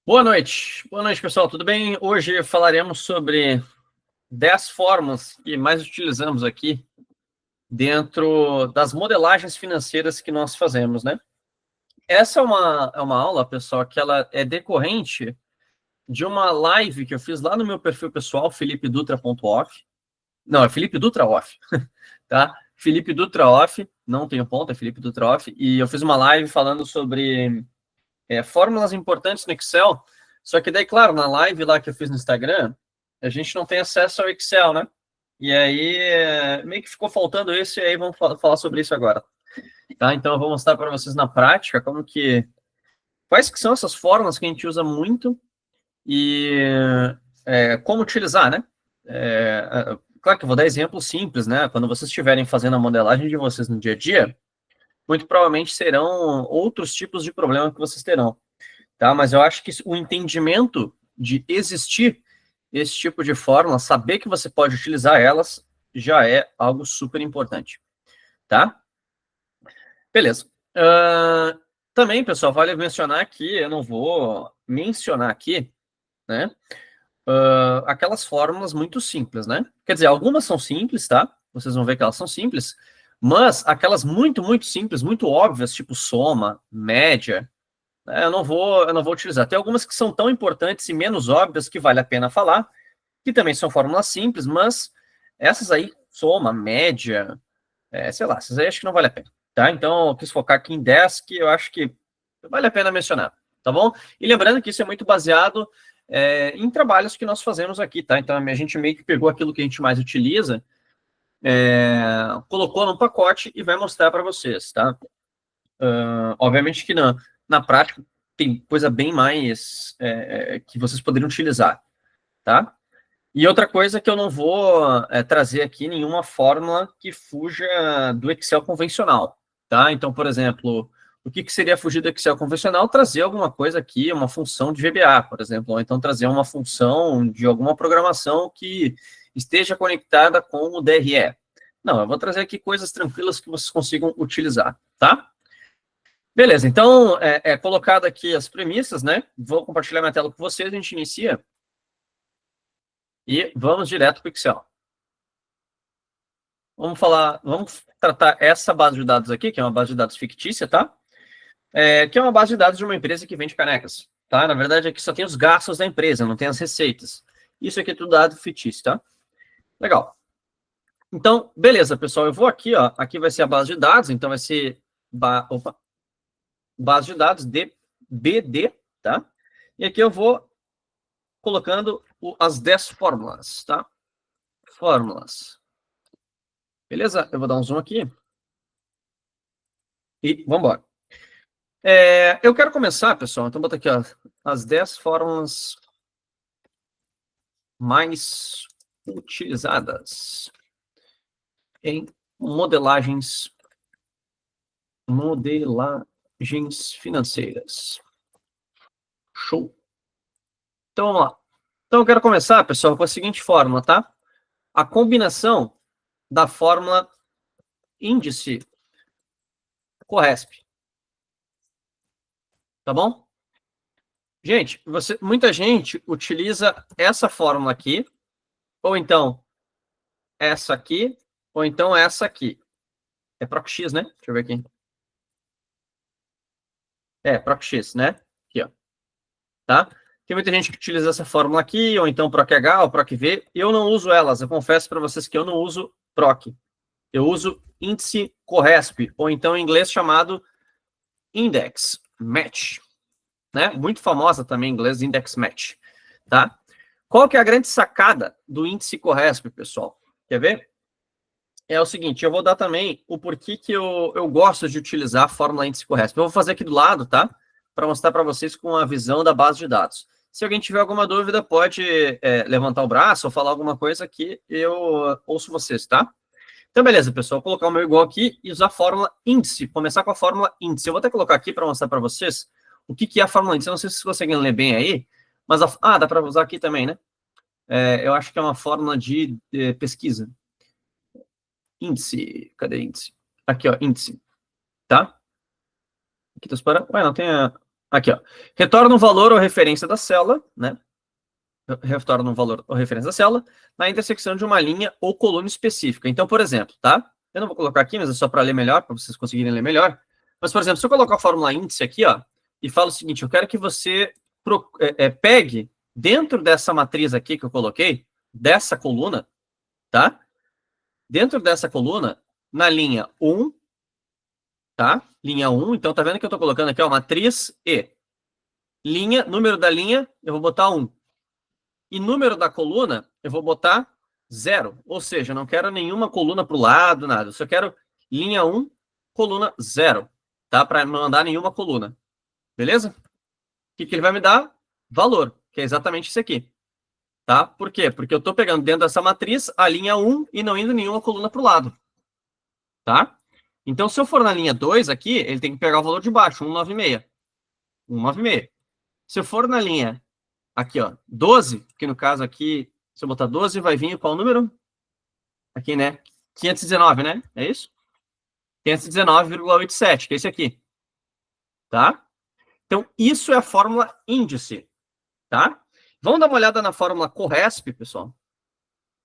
Boa noite, pessoal, tudo bem? Hoje falaremos sobre 10 formas que mais utilizamos aqui dentro das modelagens financeiras que nós fazemos, né? Essa é uma aula, pessoal, que ela é decorrente de uma live que eu fiz lá no meu perfil pessoal, felipedutra.off. Não, é Felipe Dutra Off, tá? Felipe Dutra Off, não tenho ponto, é Felipe Dutra Off. E eu fiz uma live falando sobre fórmulas importantes no Excel. Só que daí, claro, na live lá que eu fiz no Instagram, a gente não tem acesso ao Excel, né? E aí, meio que ficou faltando isso, e aí vamos falar sobre isso agora. Tá? Então, eu vou mostrar para vocês na prática quais que são essas fórmulas que a gente usa muito e como utilizar, né? Claro que eu vou dar exemplos simples, né? Quando vocês estiverem fazendo a modelagem de vocês no dia a dia, muito provavelmente serão outros tipos de problema que vocês terão. Tá? Mas eu acho que o entendimento de existir esse tipo de fórmula, saber que você pode utilizar elas, já é algo super importante, tá? Beleza. Também, pessoal, vale mencionar que eu não vou mencionar aqui, né, aquelas fórmulas muito simples, né? Quer dizer, algumas são simples, tá? Vocês vão ver que elas são simples, mas aquelas muito simples, muito óbvias, tipo soma, média, eu não vou utilizar. Tem algumas que são tão importantes e menos óbvias que vale a pena falar, que também são fórmulas simples, mas essas aí, soma, média, sei lá, essas aí acho que não vale a pena, tá? Então, eu quis focar aqui em 10 que eu acho que vale a pena mencionar, tá bom? E lembrando que isso é muito baseado em trabalhos que nós fazemos aqui, tá? Então, a gente meio que pegou aquilo que a gente mais utiliza, colocou num pacote e vai mostrar para vocês, tá? Obviamente que na prática tem coisa bem mais que vocês poderiam utilizar, tá? E outra coisa que eu não vou trazer aqui nenhuma fórmula que fuja do Excel convencional, tá? Então, por exemplo, o que seria fugir do Excel convencional? Trazer alguma coisa aqui, uma função de VBA, por exemplo, ou então trazer uma função de alguma programação que esteja conectada com o DRE. Não, eu vou trazer aqui coisas tranquilas que vocês consigam utilizar, tá? Beleza, então, colocado aqui as premissas, né? Vou compartilhar minha tela com vocês, a gente inicia. E vamos direto para o Excel. Vamos tratar essa base de dados aqui, que é uma base de dados fictícia, tá? Que é uma base de dados de uma empresa que vende canecas, tá? Na verdade, aqui só tem os gastos da empresa, não tem as receitas. Isso aqui é tudo dado fictício, tá? Legal. Então, beleza, pessoal, eu vou aqui, ó. Aqui vai ser a base de dados, então vai ser base de dados de BD, tá? E aqui eu vou colocando as 10 fórmulas, tá? Fórmulas. Beleza? Eu vou dar um zoom aqui. E vamos embora. Eu quero começar, pessoal, então vou botar aqui ó, as 10 fórmulas mais utilizadas em modelagens financeiras. Show. Então, vamos lá. Então, eu quero começar, pessoal, com a seguinte fórmula, tá? A combinação da fórmula índice CORRESP. Tá bom? Gente, muita gente utiliza essa fórmula aqui, ou então essa aqui, ou então essa aqui. É PROC-X, né? Deixa eu ver aqui. PROC-X, né? Aqui, ó. Tá? Tem muita gente que utiliza essa fórmula aqui, ou então PROC-H ou PROC-V. Eu não uso elas, eu confesso para vocês que eu não uso PROC. Eu uso índice CORRESP, ou então em inglês chamado Index Match. Né? Muito famosa também em inglês, Index Match. Tá? Qual que é a grande sacada do índice CORRESP, pessoal? Quer ver? É o seguinte, eu vou dar também o porquê que eu gosto de utilizar a fórmula índice CORRESP. Eu vou fazer aqui do lado, tá? Para mostrar para vocês com a visão da base de dados. Se alguém tiver alguma dúvida, pode levantar o braço ou falar alguma coisa que eu ouço vocês, tá? Então, beleza, pessoal. Vou colocar o meu igual aqui e usar a fórmula índice. Começar com a fórmula índice. Eu vou até colocar aqui para mostrar para vocês o que é a fórmula índice. Eu não sei se vocês conseguem ler bem aí, mas dá para usar aqui também, né? Eu acho que é uma fórmula de pesquisa. Índice, cadê índice? Aqui, ó, índice, tá? Aqui tá separado. Ué, não tem Aqui, ó. Retorna um valor ou referência da célula, né? Retorna um valor ou referência da célula na intersecção de uma linha ou coluna específica. Então, por exemplo, tá? Eu não vou colocar aqui, mas é só para ler melhor, para vocês conseguirem ler melhor. Mas, por exemplo, se eu colocar a fórmula índice aqui, ó, e falo o seguinte, eu quero que você pegue dentro dessa matriz aqui que eu coloquei, dessa coluna, tá? Dentro dessa coluna, na linha 1, tá? Linha 1, então tá vendo que eu tô colocando aqui, ó, matriz E. Linha, número da linha, eu vou botar 1. E número da coluna, eu vou botar 0. Ou seja, eu não quero nenhuma coluna para o lado, nada. Eu só quero linha 1, coluna 0. Tá? Para não mandar nenhuma coluna. Beleza? O que ele vai me dar? Valor, que é exatamente isso aqui. Tá? Por quê? Porque eu estou pegando dentro dessa matriz a linha 1 e não indo nenhuma coluna para o lado. Tá? Então, se eu for na linha 2 aqui, ele tem que pegar o valor de baixo, 196. 196. Se eu for na linha aqui, ó, 12, que no caso aqui, se eu botar 12, vai vir qual número? Aqui, né? 519, né? É isso? 519,87, que é esse aqui. Tá? Então, isso é a fórmula índice. Tá? Vamos dar uma olhada na fórmula Corresp, pessoal.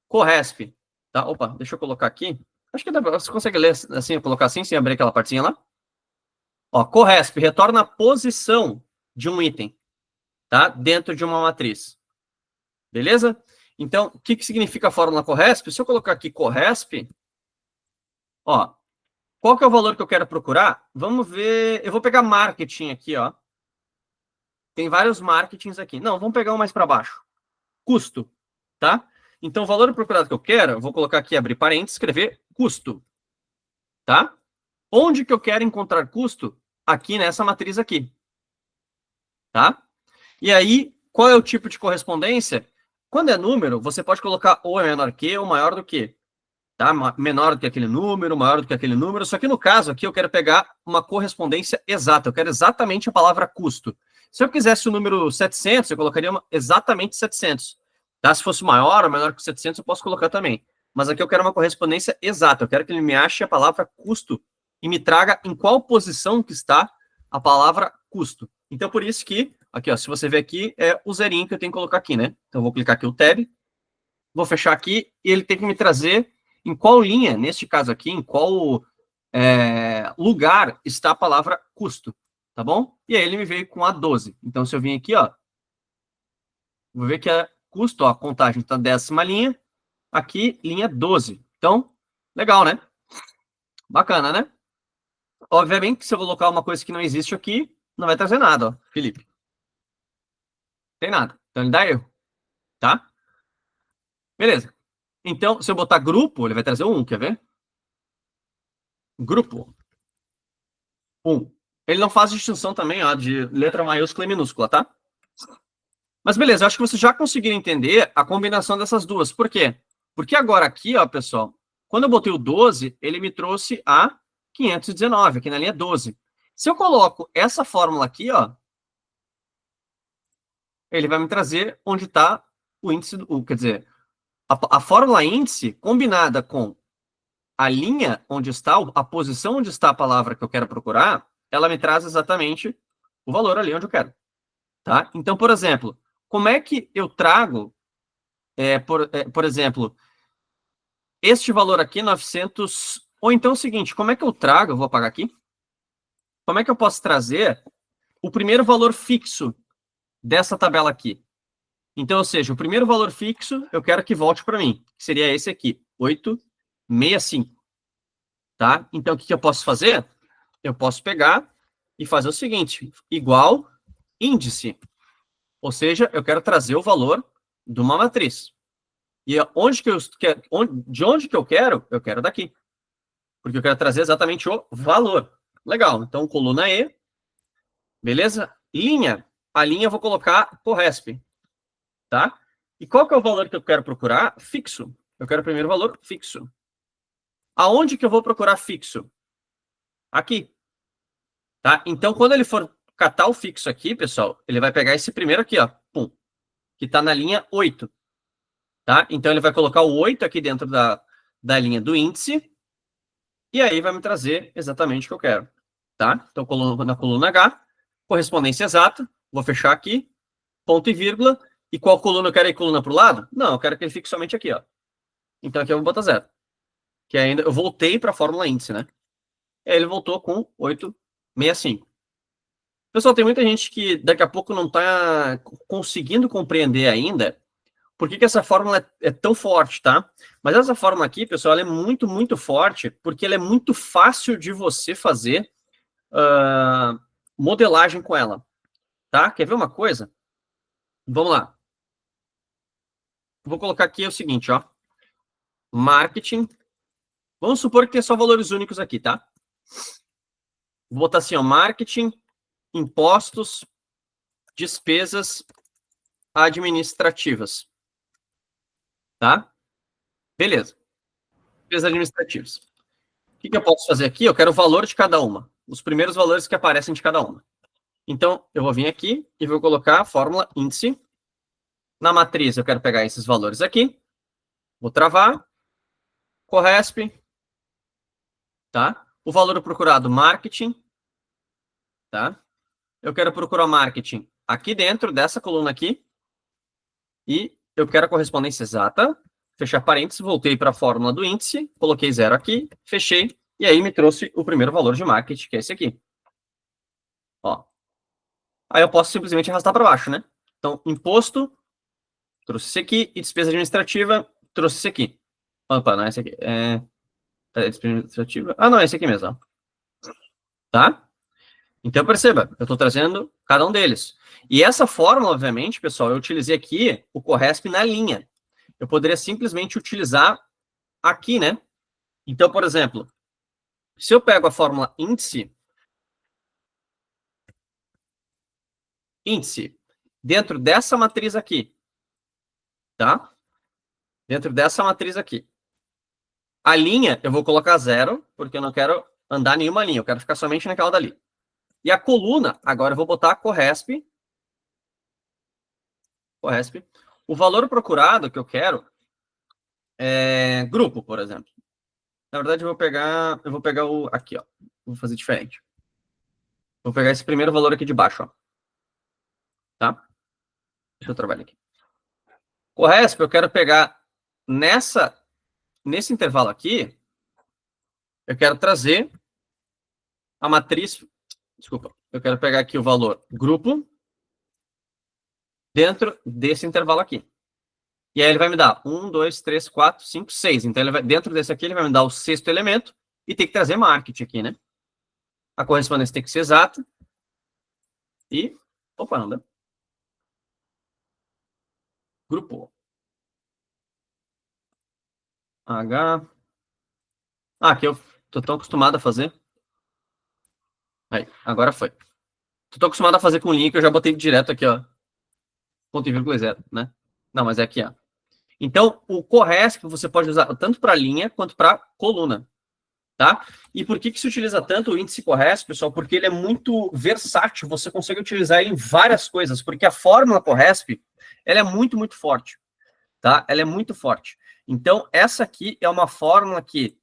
Corresp. Tá? Opa, deixa eu colocar aqui. Acho que você consegue ler assim, colocar assim, sem abrir aquela partinha lá. Ó, Corresp retorna a posição de um item, tá? Dentro de uma matriz. Beleza? Então, o que significa a fórmula Corresp? Se eu colocar aqui Corresp, ó, qual que é o valor que eu quero procurar? Vamos ver, eu vou pegar marketing aqui, ó. Tem vários marketings aqui. Não, vamos pegar um mais para baixo. Custo, tá? Então, o valor procurado que eu quero, eu vou colocar aqui, abrir parênteses, escrever custo, tá? Onde que eu quero encontrar custo? Aqui nessa matriz aqui, tá? E aí, qual é o tipo de correspondência? Quando é número, você pode colocar ou é menor que ou maior do que. Tá? Menor do que aquele número, maior do que aquele número. Só que no caso aqui eu quero pegar uma correspondência exata. Eu quero exatamente a palavra custo. Se eu quisesse o número 700, eu colocaria exatamente 700. Tá? Se fosse maior ou menor que 700, eu posso colocar também. Mas aqui eu quero uma correspondência exata. Eu quero que ele me ache a palavra custo e me traga em qual posição que está a palavra custo. Então, por isso que, aqui, ó, se você ver aqui, é o zerinho que eu tenho que colocar aqui, né? Então, eu vou clicar aqui o tab, vou fechar aqui e ele tem que me trazer em qual linha, neste caso aqui, em qual lugar está a palavra custo, tá bom? E aí ele me veio com a 12. Então, se eu vim aqui, ó, vou ver que é custo, ó, a contagem está 10ª linha, aqui, linha 12. Então, legal, né? Bacana, né? Obviamente, se eu colocar uma coisa que não existe aqui, não vai trazer nada, ó, Felipe. Tem nada. Então, ele dá erro, tá? Beleza. Então, se eu botar grupo, ele vai trazer um, quer ver? Grupo. 1. Ele não faz distinção também, ó, de letra maiúscula e minúscula, tá? Mas beleza, acho que vocês já conseguiram entender a combinação dessas duas. Por quê? Porque agora aqui, ó, pessoal, quando eu botei o 12, ele me trouxe a 519, aqui na linha 12. Se eu coloco essa fórmula aqui, ó, ele vai me trazer onde está o índice, quer dizer, a fórmula índice combinada com a linha onde está, a posição onde está a palavra que eu quero procurar, ela me traz exatamente o valor ali onde eu quero. Tá? Então, por exemplo, como é que eu trago, por exemplo, este valor aqui, 900... Ou então é o seguinte, como é que eu trago, eu vou apagar aqui, como é que eu posso trazer o primeiro valor fixo dessa tabela aqui? Então, ou seja, o primeiro valor fixo eu quero que volte para mim, que seria esse aqui, 865. Tá? Então, o que eu posso fazer? Eu posso pegar e fazer o seguinte, igual índice. Ou seja, eu quero trazer o valor de uma matriz. E de onde que eu quero? Eu quero daqui. Porque eu quero trazer exatamente o valor. Legal. Então, coluna E. Beleza? Linha. A linha eu vou colocar Corresp. Tá? E qual que é o valor que eu quero procurar? Fixo. Eu quero primeiro o valor fixo. Aonde que eu vou procurar fixo? Aqui. Tá? Então, quando ele for catar o fixo aqui, pessoal, ele vai pegar esse primeiro aqui, ó. Pum. Que está na linha 8. Tá? Então, ele vai colocar o 8 aqui dentro da linha do índice, e aí vai me trazer exatamente o que eu quero. Tá? Então, na coluna H, correspondência exata, vou fechar aqui, ponto e vírgula, e qual coluna eu quero ir coluna para o lado? Não, eu quero que ele fique somente aqui, ó. Então aqui eu vou botar 0. Que ainda eu voltei para a fórmula índice, né? E aí ele voltou com 865. Pessoal, tem muita gente que daqui a pouco não está conseguindo compreender ainda por que essa fórmula é tão forte, tá? Mas essa fórmula aqui, pessoal, ela é muito, muito forte porque ela é muito fácil de você fazer modelagem com ela, tá? Quer ver uma coisa? Vamos lá. Vou colocar aqui o seguinte, ó. Marketing. Vamos supor que tem só valores únicos aqui, tá? Vou botar assim, ó. Marketing, impostos, despesas administrativas. Tá? Beleza. Despesas administrativas. O que eu posso fazer aqui? Eu quero o valor de cada uma. Os primeiros valores que aparecem de cada uma. Então, eu vou vir aqui e vou colocar a fórmula índice. Na matriz, eu quero pegar esses valores aqui. Vou travar. Corresp. Tá? O valor procurado, marketing. Tá? Eu quero procurar marketing aqui dentro dessa coluna aqui. E eu quero a correspondência exata. Fechar parênteses, voltei para a fórmula do índice, coloquei 0 aqui, fechei, e aí me trouxe o primeiro valor de marketing, que é esse aqui. Ó. Aí eu posso simplesmente arrastar para baixo, né? Então, imposto, trouxe esse aqui, e despesa administrativa, trouxe esse aqui. Opa, não é esse aqui. Despesa administrativa. Ah, não, é esse aqui mesmo. Ó. Tá? Então, perceba, eu estou trazendo cada um deles. E essa fórmula, obviamente, pessoal, eu utilizei aqui o Corresp na linha. Eu poderia simplesmente utilizar aqui, né? Então, por exemplo, se eu pego a fórmula índice, dentro dessa matriz aqui, tá? Dentro dessa matriz aqui. A linha, eu vou colocar 0, porque eu não quero andar nenhuma linha, eu quero ficar somente naquela dali. E a coluna, agora eu vou botar Corresp. O valor procurado que eu quero é grupo, por exemplo. Na verdade, eu vou pegar o aqui, ó. Vou fazer diferente. Vou pegar esse primeiro valor aqui de baixo, ó. Tá? Deixa eu trabalhar aqui. Corresp, eu quero pegar nesse intervalo aqui, eu quero trazer a matriz, desculpa, eu quero pegar aqui o valor grupo dentro desse intervalo aqui. E aí ele vai me dar 1, 2, 3, 4, 5, 6. Então, dentro desse aqui, ele vai me dar o sexto elemento e tem que trazer marketing aqui, né? A correspondência tem que ser exata. E, opa, não dá. Grupo. H. Ah, aqui eu tô tão acostumado a fazer. Aí, agora foi. Tô tão acostumado a fazer com linha que eu já botei direto aqui, ó. Ponto e vírgula 0, né? Não, mas é aqui, ó. Então, o Corresp você pode usar tanto para linha quanto para coluna, tá? E por que se utiliza tanto o índice Corresp, pessoal? Porque ele é muito versátil, você consegue utilizar ele em várias coisas, porque a fórmula Corresp, ela é muito, muito forte, tá? Ela é muito forte. Então, essa aqui é uma fórmula que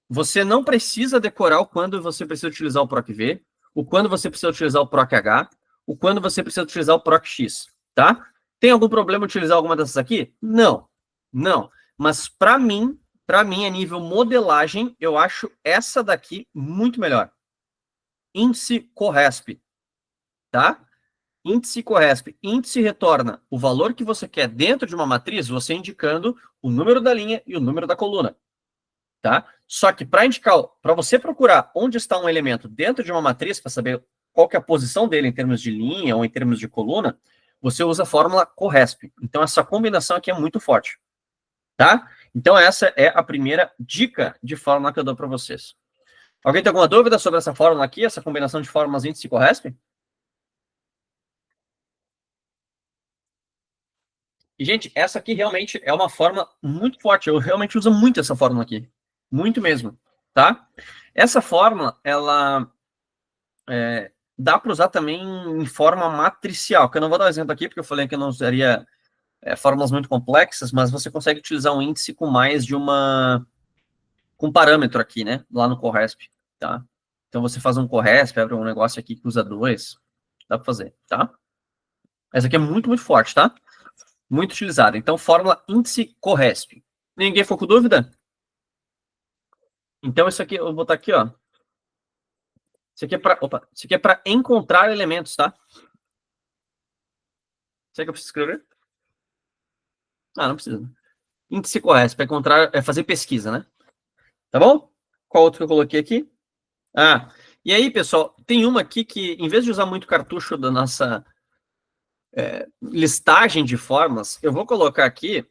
você não precisa decorar o quando você precisa utilizar o PROC-V, o quando você precisa utilizar o PROC-H, o quando você precisa utilizar o PROC-X, tá? Tem algum problema utilizar alguma dessas aqui? Não, não. Mas para mim, a nível modelagem, eu acho essa daqui muito melhor. Índice Corresp, tá? Índice Corresp. Índice retorna o valor que você quer dentro de uma matriz, você indicando o número da linha e o número da coluna, tá? Só que para indicar, para você procurar onde está um elemento dentro de uma matriz, para saber qual que é a posição dele em termos de linha ou em termos de coluna, você usa a fórmula Corresp. Então, essa combinação aqui é muito forte, tá? Então, essa é a primeira dica de fórmula que eu dou para vocês. Alguém tem alguma dúvida sobre essa fórmula aqui, essa combinação de fórmulas índice e Corresp? E, gente, essa aqui realmente é uma fórmula muito forte. Eu realmente uso muito essa fórmula aqui. Muito mesmo, tá? Essa fórmula, ela dá para usar também em forma matricial, que eu não vou dar um exemplo aqui, porque eu falei que eu não usaria fórmulas muito complexas, mas você consegue utilizar um índice com mais de com um parâmetro aqui, né? Lá no Corresp, tá? Então você faz um Corresp, abre um negócio aqui que usa 2. Dá para fazer, tá? Essa aqui é muito, muito forte, tá? Muito utilizada. Então, fórmula índice Corresp. Ninguém ficou com dúvida? Então, isso aqui, eu vou botar aqui, ó. Isso aqui é para encontrar elementos, tá? Será que eu preciso escrever? Ah, não precisa. Índice Corresp, para encontrar, é fazer pesquisa, né? Tá bom? Qual outro que eu coloquei aqui? Ah, e aí, pessoal, tem uma aqui que, em vez de usar muito cartucho da nossa listagem de fórmulas, eu vou colocar aqui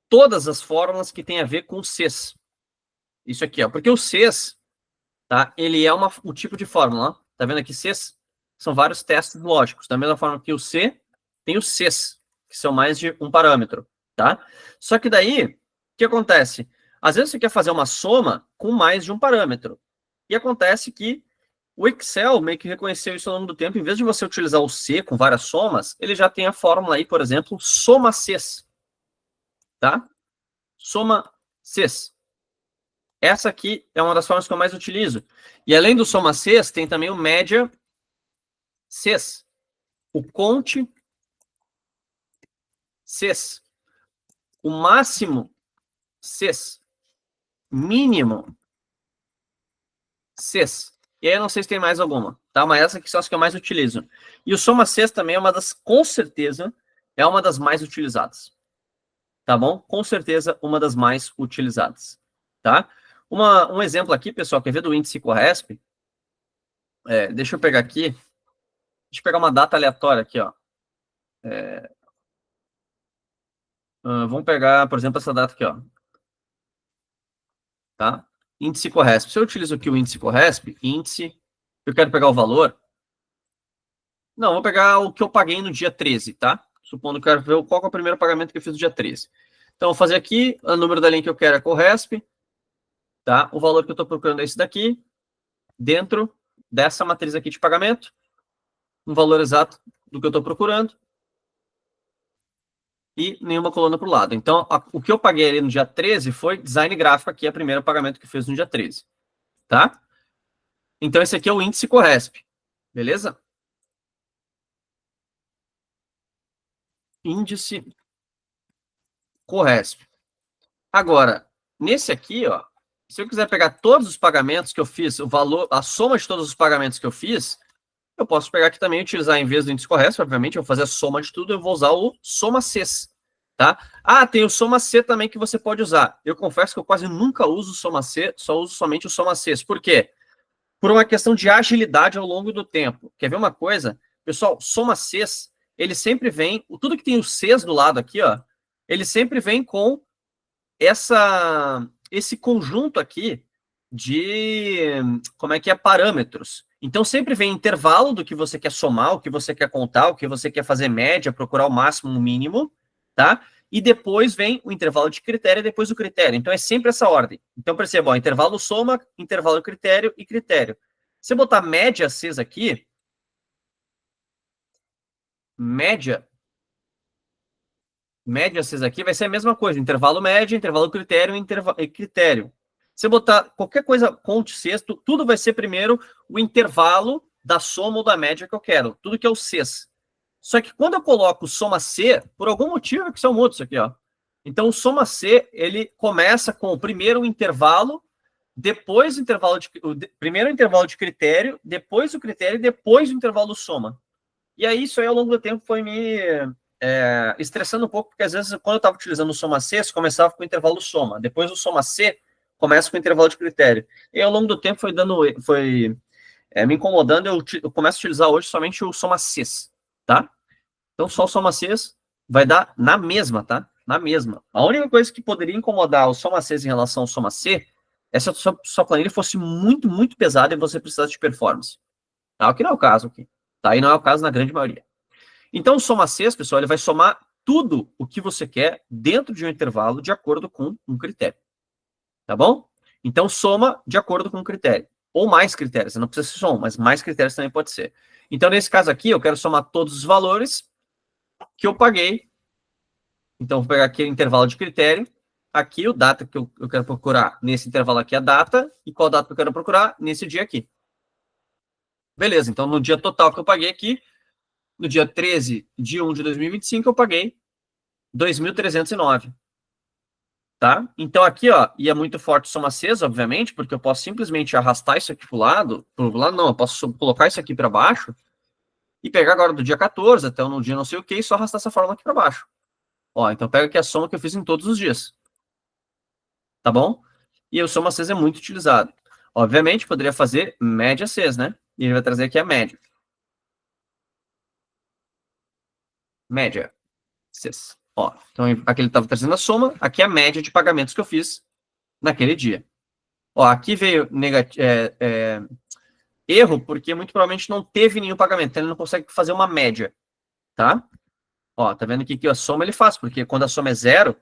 todas as fórmulas que tem a ver com Cs. Isso aqui, ó. Porque o Cs, tá? Ele é um tipo de fórmula, ó. Tá vendo aqui? Cs são vários testes lógicos. Da mesma forma que o C tem os Cs, que são mais de um parâmetro, tá? Só que daí, o que acontece? Às vezes você quer fazer uma soma com mais de um parâmetro. E acontece que o Excel meio que reconheceu isso ao longo do tempo. Em vez de você utilizar o C com várias somas, ele já tem a fórmula aí, por exemplo, soma Cs, tá? Soma Cs. Essa aqui é uma das formas que eu mais utilizo. E além do soma Cs, tem também o média Cs, o conte Cs, o máximo Cs, mínimo Cs. E aí eu não sei se tem mais alguma, tá? Mas essa aqui são as que eu mais utilizo. E o soma Cs também é uma das, com certeza, é uma das mais utilizadas. Tá bom? Com certeza, uma das mais utilizadas, tá? Um exemplo aqui, pessoal, quer ver do índice Corresp? Deixa eu pegar aqui. Deixa eu pegar uma data aleatória aqui, ó. Vamos pegar, por exemplo, essa data aqui, ó. Tá? Índice Corresp. Se eu utilizo aqui o índice Corresp, eu quero pegar o valor. Não, vou pegar o que eu paguei no dia 13, tá? Supondo que eu quero ver qual é o primeiro pagamento que eu fiz no dia 13. Então, eu vou fazer aqui, o número da linha que eu quero é Corresp, tá? O valor que eu estou procurando é esse daqui, dentro dessa matriz aqui de pagamento, um valor exato do que eu estou procurando, e nenhuma coluna para o lado. Então, o que eu paguei ali no dia 13 foi design gráfico aqui, é o primeiro pagamento que eu fiz no dia 13, tá? Então, esse aqui é o índice Corresp, beleza? Índice Corresp. Agora, nesse aqui, ó, se eu quiser pegar todos os pagamentos que eu fiz, o valor, a soma de todos os pagamentos que eu fiz, eu posso pegar aqui também e utilizar, em vez do índice Corresp, obviamente, eu vou fazer a soma de tudo, eu vou usar o soma Cs, tá? Ah, tem o soma C também que você pode usar. Eu confesso que eu quase nunca uso o soma C, só uso somente o soma Cs. Por quê? Por uma questão de agilidade ao longo do tempo. Quer ver uma coisa? Pessoal, soma Cs, ele sempre vem, tudo que tem os Cs do lado aqui, ó, ele sempre vem com esse conjunto aqui de, como é que é, parâmetros. Então, sempre vem intervalo do que você quer somar, o que você quer contar, o que você quer fazer média, procurar o máximo, o mínimo, tá? E depois vem o intervalo de critério e depois o critério. Então, é sempre essa ordem. Então, perceba, ó, intervalo soma, intervalo critério e critério. Se eu botar média Cs aqui, média Cs aqui vai ser a mesma coisa, intervalo média, intervalo critério e critério. Se eu botar qualquer coisa conte sexto, tudo vai ser primeiro o intervalo da soma ou da média que eu quero, tudo que é o Cs. Só que quando eu coloco soma C, por algum motivo que são muitos aqui, ó. Então o soma C, ele começa com o primeiro intervalo, depois o intervalo primeiro o intervalo de critério, depois o critério e depois o intervalo soma. E aí isso aí ao longo do tempo foi me estressando um pouco, porque às vezes quando eu estava utilizando o soma C, começava com o intervalo soma, depois o soma C começa com o intervalo de critério. E ao longo do tempo foi me incomodando, eu começo a utilizar hoje somente o soma Cs, tá? Então só o soma Cs vai dar na mesma, tá? Na mesma. A única coisa que poderia incomodar o soma Cs em relação ao soma C é se a sua planilha fosse muito, muito pesada e você precisasse de performance. Tá? O que não é o caso aqui. Tá? E não é o caso na grande maioria. Então, o soma Cs, pessoal, ele vai somar tudo o que você quer dentro de um intervalo de acordo com um critério. Tá bom? Então, soma de acordo com um critério. Ou mais critérios. Não precisa ser só um, mas mais critérios também pode ser. Então, nesse caso aqui, eu quero somar todos os valores que eu paguei. Então, vou pegar aqui o intervalo de critério. Aqui, o data que eu quero procurar nesse intervalo aqui é a data. E qual data que eu quero procurar? Nesse dia aqui. Beleza, então no dia total que eu paguei aqui, no dia 13 de 1 de 2025, eu paguei 2.309. Tá? Então aqui, ó, e é muito forte soma acesa, obviamente, porque eu posso simplesmente arrastar isso aqui pro lado não, eu posso colocar isso aqui para baixo e pegar agora do dia 14 até no dia não sei o que e só arrastar essa fórmula aqui para baixo. Ó, então pega aqui a soma que eu fiz em todos os dias. Tá bom? E o soma acesa é muito utilizado. Obviamente, poderia fazer média CES, né? E ele vai trazer aqui a média. Média CES. Ó, então aqui ele estava trazendo a soma, aqui é a média de pagamentos que eu fiz naquele dia. Ó, aqui veio erro, porque muito provavelmente não teve nenhum pagamento, então ele não consegue fazer uma média, tá? Ó, tá vendo aqui que a soma ele faz, porque quando a soma é zero,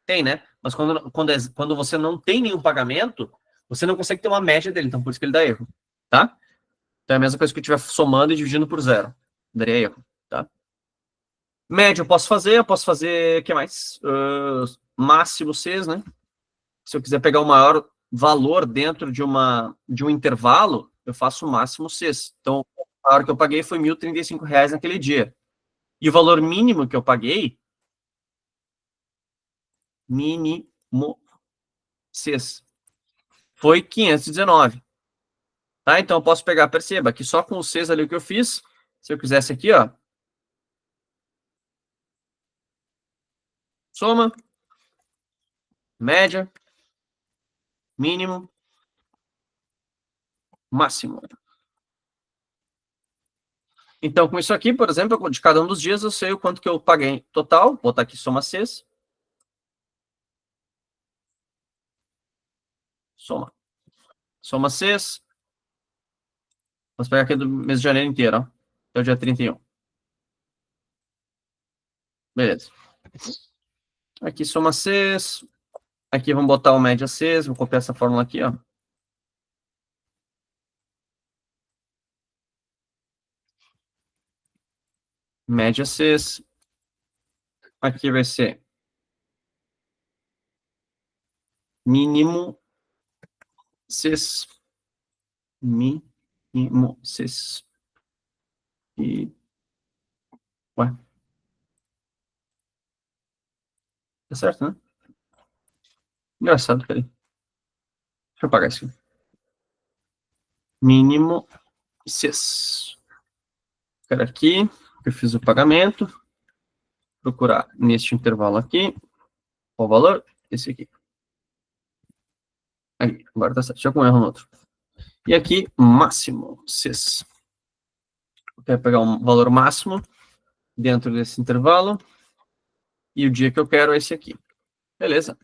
tem, né? Mas quando você não tem nenhum pagamento, você não consegue ter uma média dele, então por isso que ele dá erro, tá? Então é a mesma coisa que eu estiver somando e dividindo por zero. Daria erro, tá? Média eu posso fazer, o que mais? Máximo 6, né? Se eu quiser pegar o maior valor dentro de um intervalo, eu faço o máximo 6. Então, o maior que eu paguei foi R$ 1.035 naquele dia. E o valor mínimo que eu paguei, mínimo 6, foi 519. Tá? Então, eu posso pegar, perceba, que só com o 6 ali que eu fiz, se eu quisesse aqui, ó, soma, média, mínimo, máximo. Então, com isso aqui, por exemplo, de cada um dos dias, eu sei o quanto que eu paguei total. Vou botar aqui soma 6. Soma. Soma 6. Vamos pegar aqui do mês de janeiro inteiro, ó. Até o dia 31. Beleza. Aqui soma 6. Aqui vamos botar o média 6. Vou copiar essa fórmula aqui, ó. Média 6. Aqui vai ser mínimo 6. Mínimo 6. E... Ué. Tá certo, né? Engraçado, peraí. Deixa eu apagar isso aqui. Mínimo 6. Espera aqui, eu fiz o pagamento. Procurar neste intervalo aqui. Qual o valor? Esse aqui. Aí, agora tá certo. Deixa eu com erro no outro. E aqui, máximo 6. Eu quero pegar um valor máximo dentro desse intervalo. E o dia que eu quero é esse aqui. Beleza.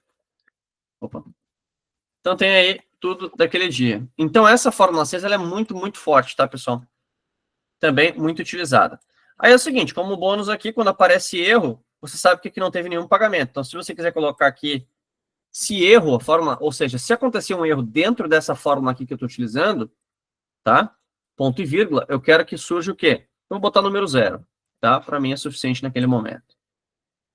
Opa. Então tem aí tudo daquele dia. Então essa fórmula 6 ela é muito, muito forte, tá, pessoal? Também muito utilizada. Aí é o seguinte, como bônus aqui, quando aparece erro, você sabe que aqui não teve nenhum pagamento. Então, se você quiser colocar aqui, se erro, a fórmula, ou seja, se acontecer um erro dentro dessa fórmula aqui que eu estou utilizando, tá? Ponto e vírgula, eu quero que surja o quê? Eu vou botar número 0, tá? Para mim é suficiente naquele momento.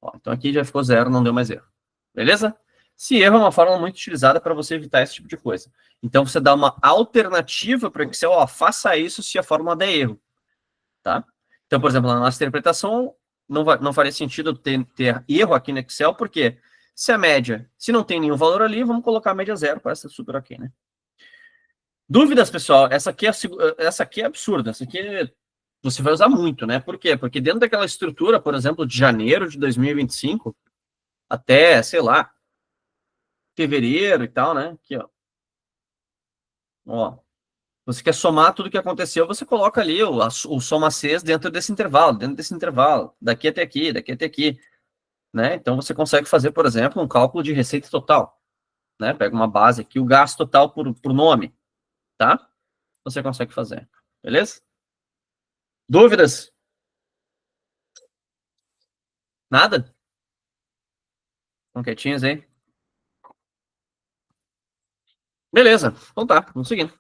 Ó, então aqui já ficou 0, não deu mais erro. Beleza? Se erro é uma fórmula muito utilizada para você evitar esse tipo de coisa. Então, você dá uma alternativa para o Excel, ó, faça isso se a fórmula der erro. Tá? Então, por exemplo, na nossa interpretação, não faria sentido ter erro aqui no Excel, porque se a média, se não tem nenhum valor ali, vamos colocar a média 0, parece super ok, né? Dúvidas, pessoal? Essa aqui é absurda, essa aqui você vai usar muito, né? Por quê? Porque dentro daquela estrutura, por exemplo, de janeiro de 2025 até, sei lá, fevereiro e tal, né? Aqui, ó. Ó, você quer somar tudo que aconteceu, você coloca ali o soma 6 dentro desse intervalo, daqui até aqui, né? Então você consegue fazer, por exemplo, um cálculo de receita total, né? Pega uma base aqui, o gasto total por nome, tá? Você consegue fazer, beleza? Dúvidas? Nada? Estão quietinhos aí? Beleza, então tá, vamos seguindo.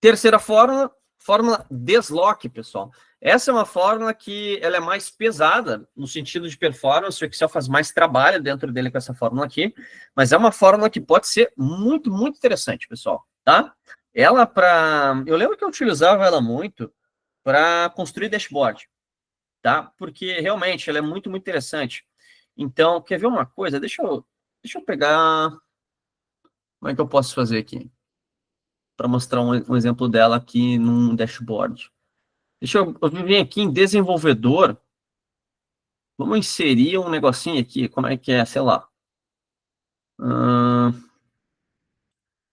Terceira fórmula desloque, pessoal. Essa é uma fórmula que ela é mais pesada no sentido de performance, o Excel faz mais trabalho dentro dele com essa fórmula aqui, mas é uma fórmula que pode ser muito, muito interessante, pessoal, tá? Eu lembro que eu utilizava ela muito para construir dashboard, tá? Porque realmente ela é muito, muito interessante. Então, quer ver uma coisa? Deixa eu pegar. Como é que eu posso fazer aqui? Para mostrar um exemplo dela aqui num dashboard. Eu vir aqui em desenvolvedor. Vamos inserir um negocinho aqui. Como é que é? Sei lá.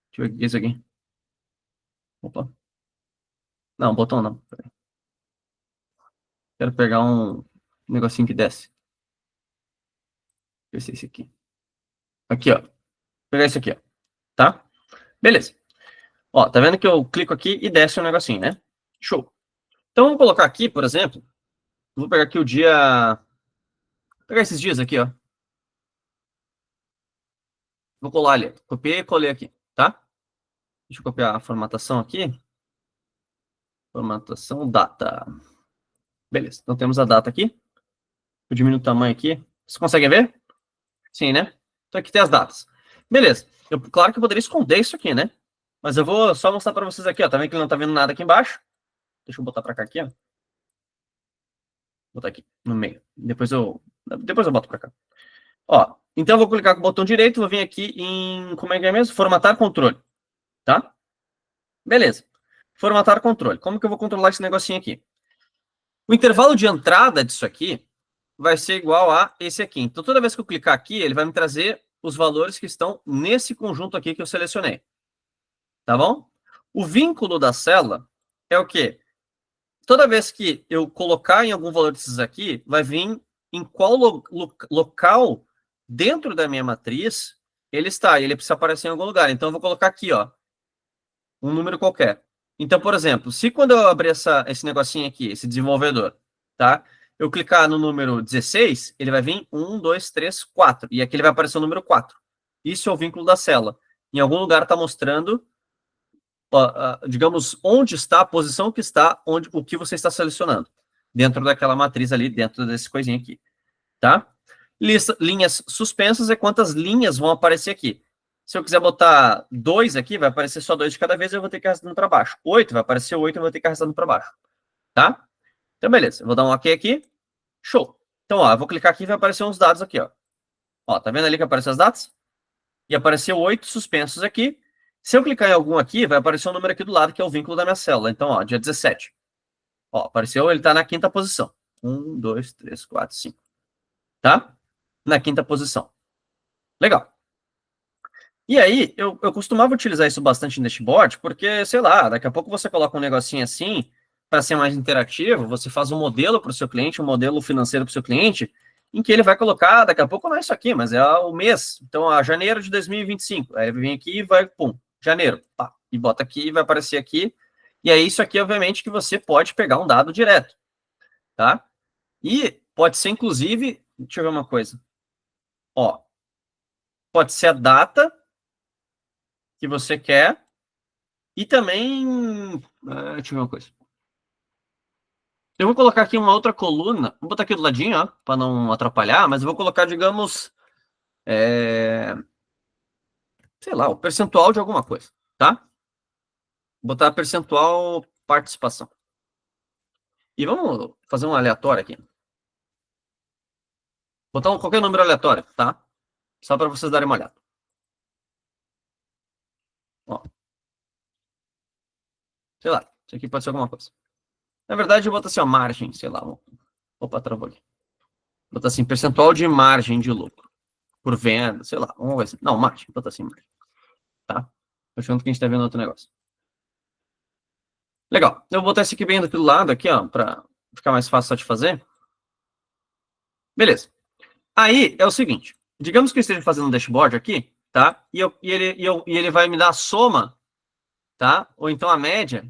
Deixa eu ver o que é isso aqui. Opa. Não, botão não. Quero pegar um negocinho que desce. Deixa eu ver se é esse aqui. Aqui, ó. Vou pegar esse aqui, ó. Tá? Beleza. Ó, tá vendo que eu clico aqui e desce um negocinho, né? Show. Então, vamos colocar aqui, por exemplo. Vou pegar aqui o dia. Vou pegar esses dias aqui, ó. Vou colar ali. Copiei e colei aqui, tá? Deixa eu copiar a formatação aqui. Formatação data. Beleza. Então temos a data aqui. Eu diminuo o tamanho aqui. Vocês conseguem ver? Sim, né? Então aqui tem as datas. Beleza. Claro que eu poderia esconder isso aqui, né? Mas eu vou só mostrar para vocês aqui, ó. Tá vendo que ele não tá vendo nada aqui embaixo? Deixa eu botar para cá aqui, ó. Vou botar aqui no meio. Depois eu boto para cá. Ó, então eu vou clicar com o botão direito, vou vir aqui em, como é que é mesmo? Formatar controle, tá? Beleza. Formatar controle. Como que eu vou controlar esse negocinho aqui? O intervalo de entrada disso aqui vai ser igual a esse aqui. Então, toda vez que eu clicar aqui, ele vai me trazer os valores que estão nesse conjunto aqui que eu selecionei. Tá bom? O vínculo da célula é o quê? Toda vez que eu colocar em algum valor desses aqui, vai vir em qual local dentro da minha matriz ele está. E ele precisa aparecer em algum lugar. Então, eu vou colocar aqui, ó, um número qualquer. Então, por exemplo, se quando eu abrir esse negocinho aqui, esse desenvolvedor, tá? Eu clicar no número 16, ele vai vir 1, 2, 3, 4. E aqui ele vai aparecer o número 4. Isso é o vínculo da célula. Em algum lugar está mostrando, digamos, onde está, a posição que está, o que você está selecionando. Dentro daquela matriz ali, dentro desse coisinho aqui. Tá? Linhas suspensas é quantas linhas vão aparecer aqui. Se eu quiser botar 2 aqui, vai aparecer só 2 de cada vez, eu vou ter que ir arrastando para baixo. 8, vai aparecer 8, eu vou ter que ir arrastando para baixo. Tá? Então, beleza. Eu vou dar um OK aqui. Show. Então, ó, eu vou clicar aqui e vai aparecer uns dados aqui, ó. Ó, tá vendo ali que apareceu as datas? E apareceu 8 suspensos aqui. Se eu clicar em algum aqui, vai aparecer um número aqui do lado, que é o vínculo da minha célula. Então, ó, dia 17. Ó, apareceu, ele tá na quinta posição. 1, 2, 3, 4, 5. Tá? Na quinta posição. Legal. E aí, eu costumava utilizar isso bastante no dashboard, porque, sei lá, daqui a pouco você coloca um negocinho assim, para ser mais interativo, você faz um modelo para o seu cliente, um modelo financeiro para o seu cliente, em que ele vai colocar, daqui a pouco não é isso aqui, mas é o mês. Então, janeiro de 2025. Aí ele vem aqui e vai, pum, janeiro, pá, e bota aqui, vai aparecer aqui. E aí, isso aqui, obviamente, que você pode pegar um dado direto, tá? E pode ser, inclusive, deixa eu ver uma coisa. Ó, pode ser a data que você quer e também, deixa eu ver uma coisa. Eu vou colocar aqui uma outra coluna, vou botar aqui do ladinho, ó, para não atrapalhar, mas eu vou colocar, digamos, sei lá, o percentual de alguma coisa, tá? Vou botar percentual participação. E vamos fazer um aleatório aqui. Botar qualquer número aleatório, tá? Só para vocês darem uma olhada. Ó. Sei lá, isso aqui pode ser alguma coisa. Na verdade, eu boto assim, ó, margem, sei lá. Opa, travou aqui. Botar assim, percentual de margem de lucro. Por venda, sei lá, vamos ver assim. Não, margem, bota assim, margem. Tá? Achando que a gente tá vendo outro negócio. Legal. Eu vou botar esse aqui bem do lado aqui, ó, para ficar mais fácil só de fazer. Beleza. Aí é o seguinte. Digamos que eu esteja fazendo um dashboard aqui, tá? E ele vai me dar a soma, tá? Ou então a média.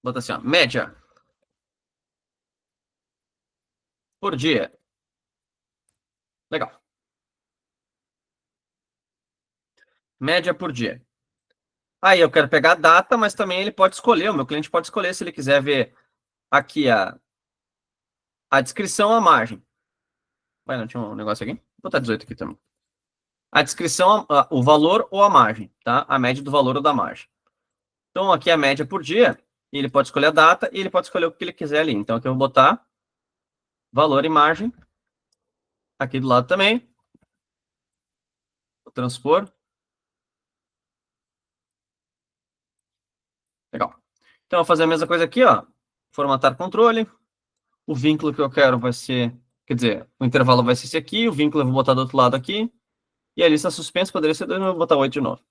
Bota assim, ó, média por dia. Legal. Média por dia. Aí eu quero pegar a data, mas também ele pode escolher, o meu cliente pode escolher se ele quiser ver aqui a descrição, a margem. Vai, não tinha um negócio aqui? Vou botar 18 aqui também. A descrição, o valor ou a margem, tá? A média do valor ou da margem. Então, aqui é a média por dia. e ele pode escolher a data, e ele pode escolher o que ele quiser ali. Então, aqui eu vou botar valor e margem, aqui do lado também, vou transpor. Legal. Então, eu vou fazer a mesma coisa aqui, ó, formatar controle, o vínculo que eu quero vai ser, quer dizer, o intervalo vai ser esse aqui, o vínculo eu vou botar do outro lado aqui, e a lista suspensa poderia ser 2, eu vou botar 8 de novo,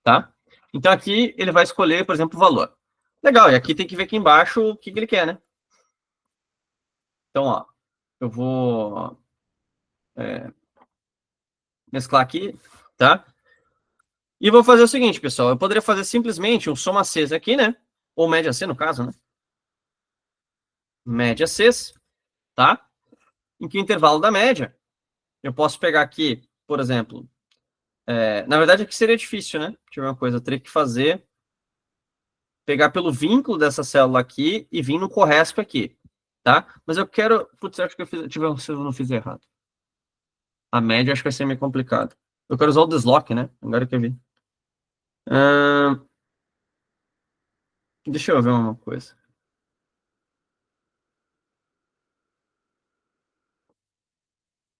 tá? Então, aqui ele vai escolher, por exemplo, o valor. Legal, e aqui tem que ver aqui embaixo o que ele quer, né? Então, ó, eu vou mesclar aqui, tá? E vou fazer o seguinte, pessoal, eu poderia fazer simplesmente um soma Cs aqui, né? Ou média C, no caso, né? Média Cs, tá? Em que o intervalo da média, eu posso pegar aqui, por exemplo, na verdade aqui seria difícil, né? Deixa eu ver uma coisa, eu teria que fazer, pegar pelo vínculo dessa célula aqui e vir no corresp aqui, tá? Mas eu quero, putz, acho que eu não fiz errado. A média acho que vai ser meio complicado. Eu quero usar o deslock, né? Agora que eu vi. Deixa eu ver uma coisa.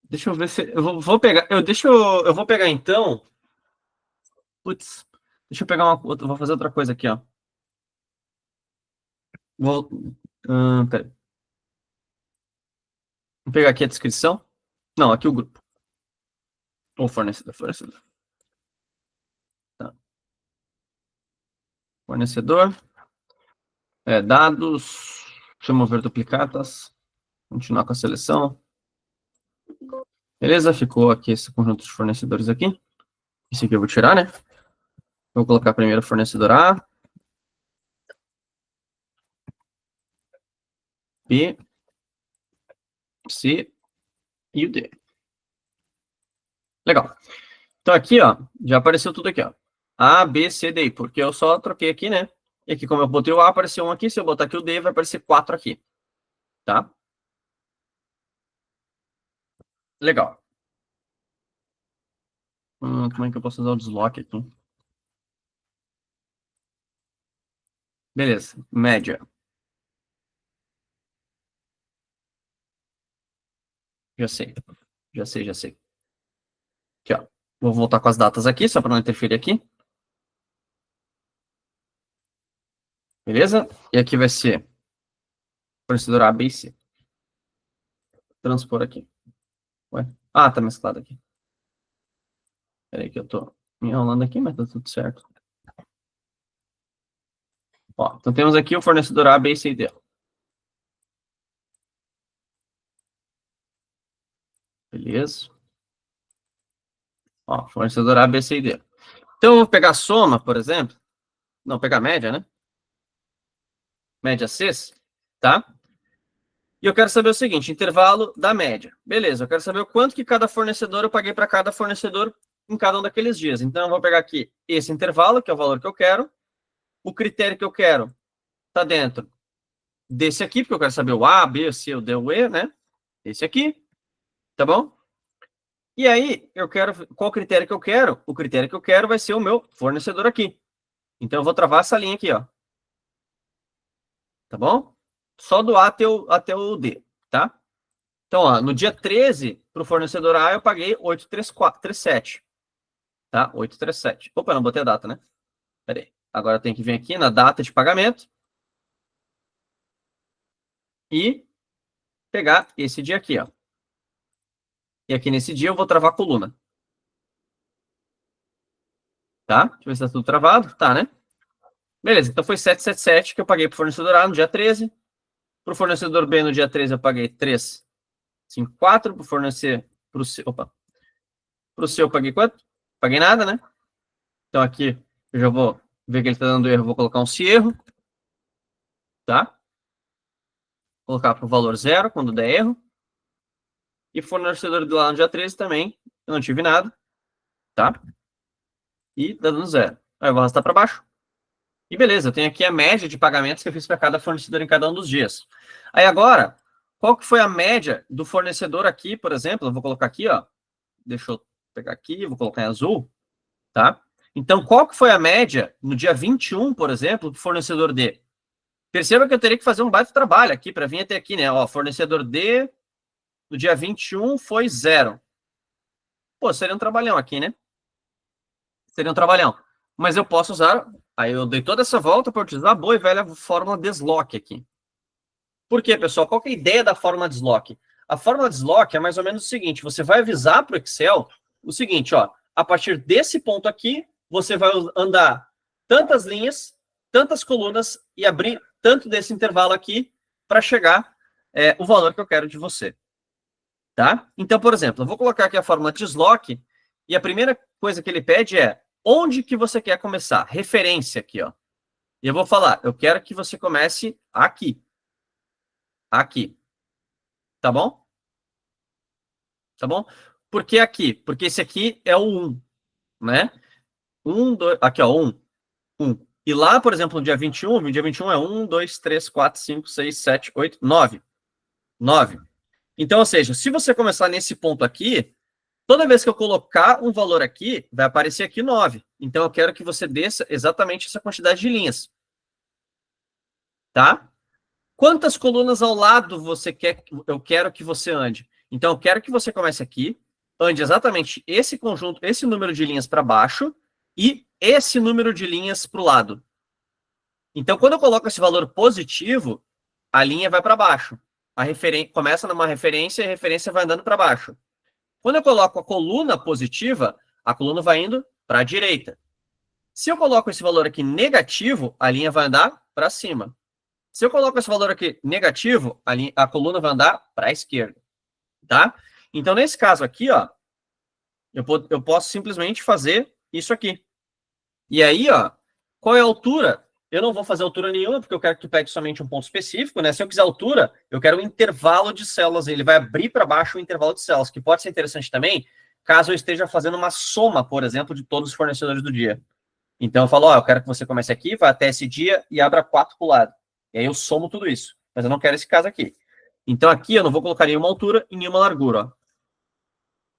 Deixa eu ver se. Eu vou pegar. Eu vou pegar então. Putz. Deixa eu pegar uma. Vou fazer outra coisa aqui, ó. Vou. Peraí. Vou pegar aqui a descrição. Não, aqui o grupo. Ou fornecedor. Fornecedor. Tá. Fornecedor. Dados. Deixa eu mover duplicatas. Continuar com a seleção. Beleza? Ficou aqui esse conjunto de fornecedores aqui. Esse aqui eu vou tirar, né? Vou colocar primeiro o fornecedor A. B. C. E o D. Legal. Então aqui, ó, já apareceu tudo aqui, ó. A, B, C, D, porque eu só troquei aqui, né? E aqui, como eu botei o A, apareceu um aqui. Se eu botar aqui o D, vai aparecer 4 aqui. Tá? Legal. Como é que eu posso usar o deslock aqui? Beleza. Média. Já sei. Já sei, já sei. Aqui, ó. Vou voltar com as datas aqui, só para não interferir aqui. Beleza? E aqui vai ser fornecedor A, B e C. Transpor aqui. Ué? Ah, tá mesclado aqui. Peraí que eu tô me enrolando aqui, mas tá tudo certo. Ó, então temos aqui o fornecedor A, B, C e D. Beleza. Ó, fornecedor A, B, C e D. Então, eu vou pegar a soma, por exemplo. Não, pegar a média, né? Média Cs, tá? E eu quero saber o seguinte, intervalo da média. Beleza, eu quero saber o quanto que cada fornecedor eu paguei para cada fornecedor em cada um daqueles dias. Então, eu vou pegar aqui esse intervalo, que é o valor que eu quero. O critério que eu quero está dentro desse aqui, porque eu quero saber o A, B, o C, o D, o E, né? Esse aqui, tá bom? E aí, eu quero, qual critério que eu quero? O critério que eu quero vai ser o meu fornecedor aqui. Então, eu vou travar essa linha aqui, ó. Tá bom? Só do A até o D, tá? Então, ó, no dia 13, para o fornecedor A, eu paguei 837, tá? 837. Opa, não botei a data, né? Pera aí. Agora tem que vir aqui na data de pagamento e pegar esse dia aqui, ó. E aqui nesse dia eu vou travar a coluna. Tá? Deixa eu ver se tá tudo travado. Tá, né? Beleza, então foi 777 que eu paguei para o fornecedor A no dia 13. Para o fornecedor B no dia 13 eu paguei 354. Para o fornecer... Opa. Para o C eu paguei quanto? Paguei nada, né? Então aqui eu já vou ver que ele está dando erro. Vou colocar um se erro. Tá? Colocar para o valor 0 quando der erro. E fornecedor do lá no dia 13 também. Eu não tive nada. Tá? E tá dando 0. Aí eu vou arrastar para baixo. E beleza, eu tenho aqui a média de pagamentos que eu fiz para cada fornecedor em cada um dos dias. Aí agora, qual que foi a média do fornecedor aqui, por exemplo? Eu vou colocar aqui, ó. Deixa eu pegar aqui, vou colocar em azul, tá? Então, qual que foi a média no dia 21, por exemplo, do fornecedor D? Perceba que eu teria que fazer um baita trabalho aqui para vir até aqui, né? Ó, fornecedor D, no dia 21 foi 0. Pô, seria um trabalhão aqui, né? Seria um trabalhão. Mas eu posso usar... Aí eu dei toda essa volta para utilizar a boa e velha fórmula desloque aqui. Por quê, pessoal? Qual que é a ideia da fórmula desloque? A fórmula desloque é mais ou menos o seguinte, você vai avisar para o Excel o seguinte, ó, a partir desse ponto aqui, você vai andar tantas linhas, tantas colunas e abrir tanto desse intervalo aqui para chegar o valor que eu quero de você. Tá? Então, por exemplo, eu vou colocar aqui a fórmula desloque e a primeira coisa que ele pede é onde que você quer começar? Referência aqui, ó. E eu vou falar, eu quero que você comece aqui. Aqui. Tá bom? Tá bom? Por que aqui? Porque esse aqui é o 1, né? 1, 2, aqui, ó, 1, 1. E lá, por exemplo, no dia 21, o dia 21 é 1, 2, 3, 4, 5, 6, 7, 8, 9. 9. Então, ou seja, se você começar nesse ponto aqui, toda vez que eu colocar um valor aqui, vai aparecer aqui 9. Então, eu quero que você desça exatamente essa quantidade de linhas. Tá? Quantas colunas ao lado você quer? Eu quero que você ande. Então, eu quero que você comece aqui, ande exatamente esse conjunto, esse número de linhas para baixo e esse número de linhas para o lado. Então, quando eu coloco esse valor positivo, a linha vai para baixo. Começa numa referência e a referência vai andando para baixo. Quando eu coloco a coluna positiva, a coluna vai indo para a direita. Se eu coloco esse valor aqui negativo, a linha vai andar para cima. Se eu coloco esse valor aqui negativo, a coluna vai andar para a esquerda. Tá? Então, nesse caso aqui, ó, eu posso simplesmente fazer isso aqui. E aí, ó, qual é a altura? Eu não vou fazer altura nenhuma, porque eu quero que tu pegue somente um ponto específico, né? Se eu quiser altura, eu quero um intervalo de células. Ele vai abrir para baixo o intervalo de células, que pode ser interessante também, caso eu esteja fazendo uma soma, por exemplo, de todos os fornecedores do dia. Então, eu falo, ó, eu quero que você comece aqui, vá até esse dia e abra 4 para o lado. E aí eu somo tudo isso. Mas eu não quero esse caso aqui. Então, aqui eu não vou colocar nenhuma altura e nenhuma largura, ó.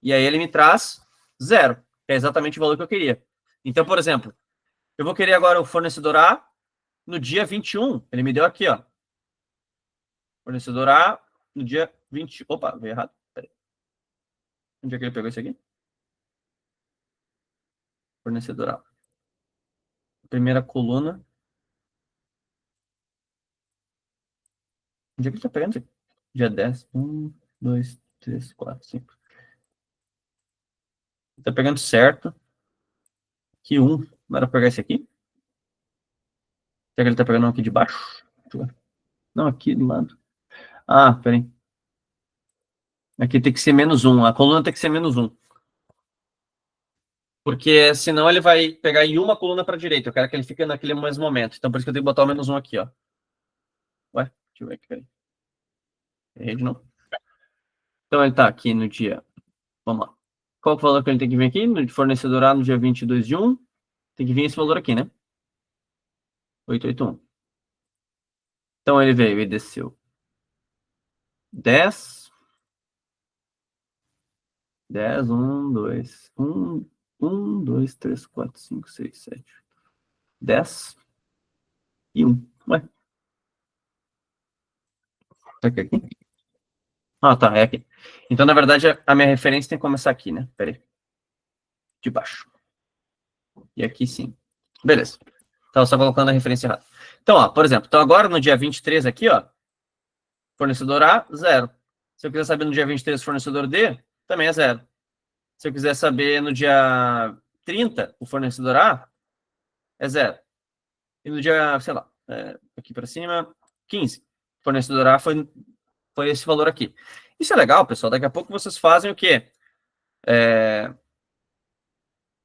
E aí ele me traz 0, que é exatamente o valor que eu queria. Então, por exemplo, eu vou querer agora o fornecedor A no dia 21. Ele me deu aqui, ó. Fornecedor A no dia 20. Opa, veio errado. Peraí. Onde é que ele pegou isso aqui? Fornecedor A. Primeira coluna. Onde é que ele tá pegando isso aqui? Dia 10. 1, 2, 3, 4, 5. Tá pegando certo. Que 1. Não era pegar esse aqui? Será que ele tá pegando aqui de baixo? Não, aqui do lado. Ah, peraí. Aqui tem que ser -1. A coluna tem que ser -1. Porque senão ele vai pegar em uma coluna para a direita. Eu quero que ele fique naquele mesmo momento. Então, por isso que eu tenho que botar o -1 aqui, ó. Ué, deixa eu ver aqui, peraí. Errei de novo. Então, ele tá aqui no dia... Vamos lá. Qual que é o valor que ele tem que vir aqui? No fornecedor A, no dia 22 de 1. Tem que vir esse valor aqui, né? 881. Então, ele veio e desceu 10. 10, 1, 2, 1, 2, 3, 4, 5, 6, 7, 10 e 1. Ué. Aqui, aqui. Ah, tá, é aqui. Então, na verdade, a minha referência tem que começar aqui, né? Peraí. De baixo. E aqui sim. Beleza. Estava só colocando a referência errada. Então, ó, por exemplo, então agora no dia 23 aqui, ó, fornecedor A, 0. Se eu quiser saber no dia 23 fornecedor D, também é 0. Se eu quiser saber no dia 30 o fornecedor A, é 0. E no dia, sei lá, aqui para cima, 15. Fornecedor A foi esse valor aqui. Isso é legal, pessoal. Daqui a pouco vocês fazem o quê?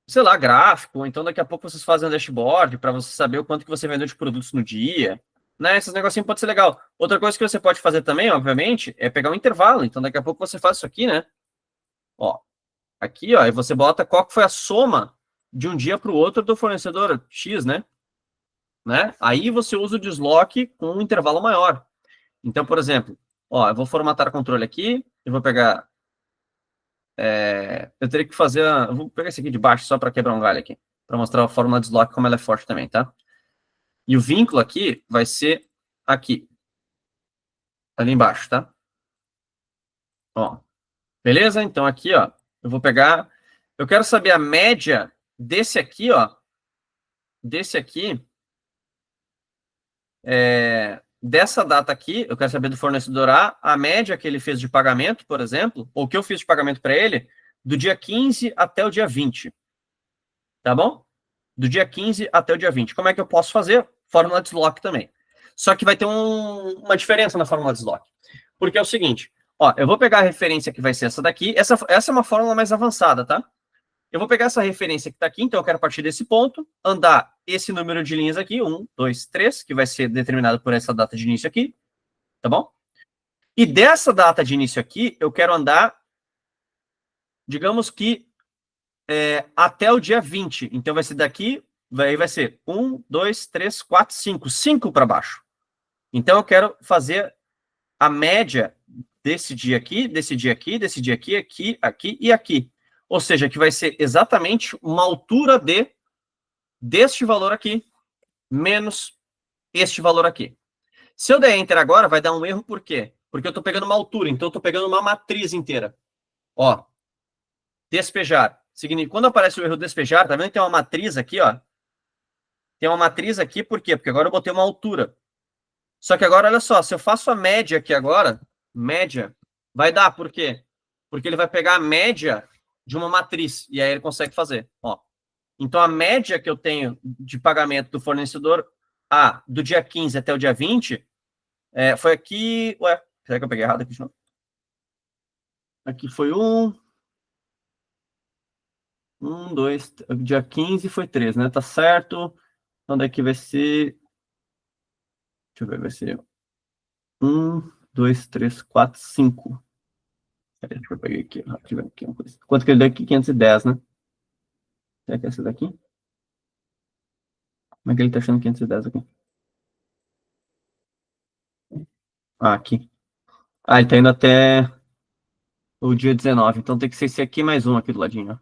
Sei lá, gráfico, ou então daqui a pouco vocês fazem um dashboard para você saber o quanto que você vendeu de produtos no dia, né? Esses negocinhos pode ser legal. Outra coisa que você pode fazer também, obviamente, é pegar um intervalo. Então daqui a pouco você faz isso aqui, né? Ó, aqui, ó, e você bota qual que foi a soma de um dia para o outro do fornecedor X, né? Aí você usa o desloque com um intervalo maior. Então, por exemplo, ó, eu vou formatar o controle aqui, eu vou pegar eu teria que fazer... Eu vou pegar esse aqui de baixo só para quebrar um galho aqui, para mostrar a fórmula de desloque como ela é forte também, tá? E o vínculo aqui vai ser aqui. Ali embaixo, tá? Ó, beleza? Então aqui, ó, eu vou pegar... Eu quero saber a média desse aqui, ó. Desse aqui. Dessa data aqui, eu quero saber do fornecedor a média que ele fez de pagamento, por exemplo, ou que eu fiz de pagamento para ele, do dia 15 até o dia 20. Tá bom? Do dia 15 até o dia 20. Como é que eu posso fazer? Fórmula de Slock também. Só que vai ter uma diferença na fórmula de Slock. Porque é o seguinte, ó, eu vou pegar a referência que vai ser essa daqui. Essa é uma fórmula mais avançada, tá? Eu vou pegar essa referência que está aqui, então eu quero partir desse ponto, andar esse número de linhas aqui, 1, 2, 3, que vai ser determinado por essa data de início aqui, tá bom? E dessa data de início aqui, eu quero andar, digamos que até o dia 20. Então vai ser daqui, vai ser 1, 2, 3, 4, 5. 5 para baixo. Então eu quero fazer a média desse dia aqui, desse dia aqui, desse dia aqui, aqui, aqui e aqui. Ou seja, que vai ser exatamente uma altura deste valor aqui, menos este valor aqui. Se eu der Enter agora, vai dar um erro, por quê? Porque eu estou pegando uma altura, então eu estou pegando uma matriz inteira. Ó, despejar. Significa, quando aparece o erro despejar, tá vendo que tem uma matriz aqui, ó? Tem uma matriz aqui, por quê? Porque agora eu botei uma altura. Só que agora, olha só, se eu faço a média aqui agora, média, vai dar, por quê? Porque ele vai pegar a média de uma matriz, e aí ele consegue fazer, ó. Então, a média que eu tenho de pagamento do fornecedor do dia 15 até o dia 20, foi aqui... Ué, será que eu peguei errado aqui de novo? Aqui foi 2, dia 15 foi 3, né? Tá certo. Então, daqui vai ser... Deixa eu ver, vai ser 1, 2, 3, 4, 5. Deixa eu pegar aqui, aqui uma coisa. Quanto que ele deu aqui? 510, né? Será que é essa daqui? Como é que ele tá achando 510 aqui? Aqui. Ele tá indo até o dia 19. Então tem que ser esse aqui mais um aqui do ladinho,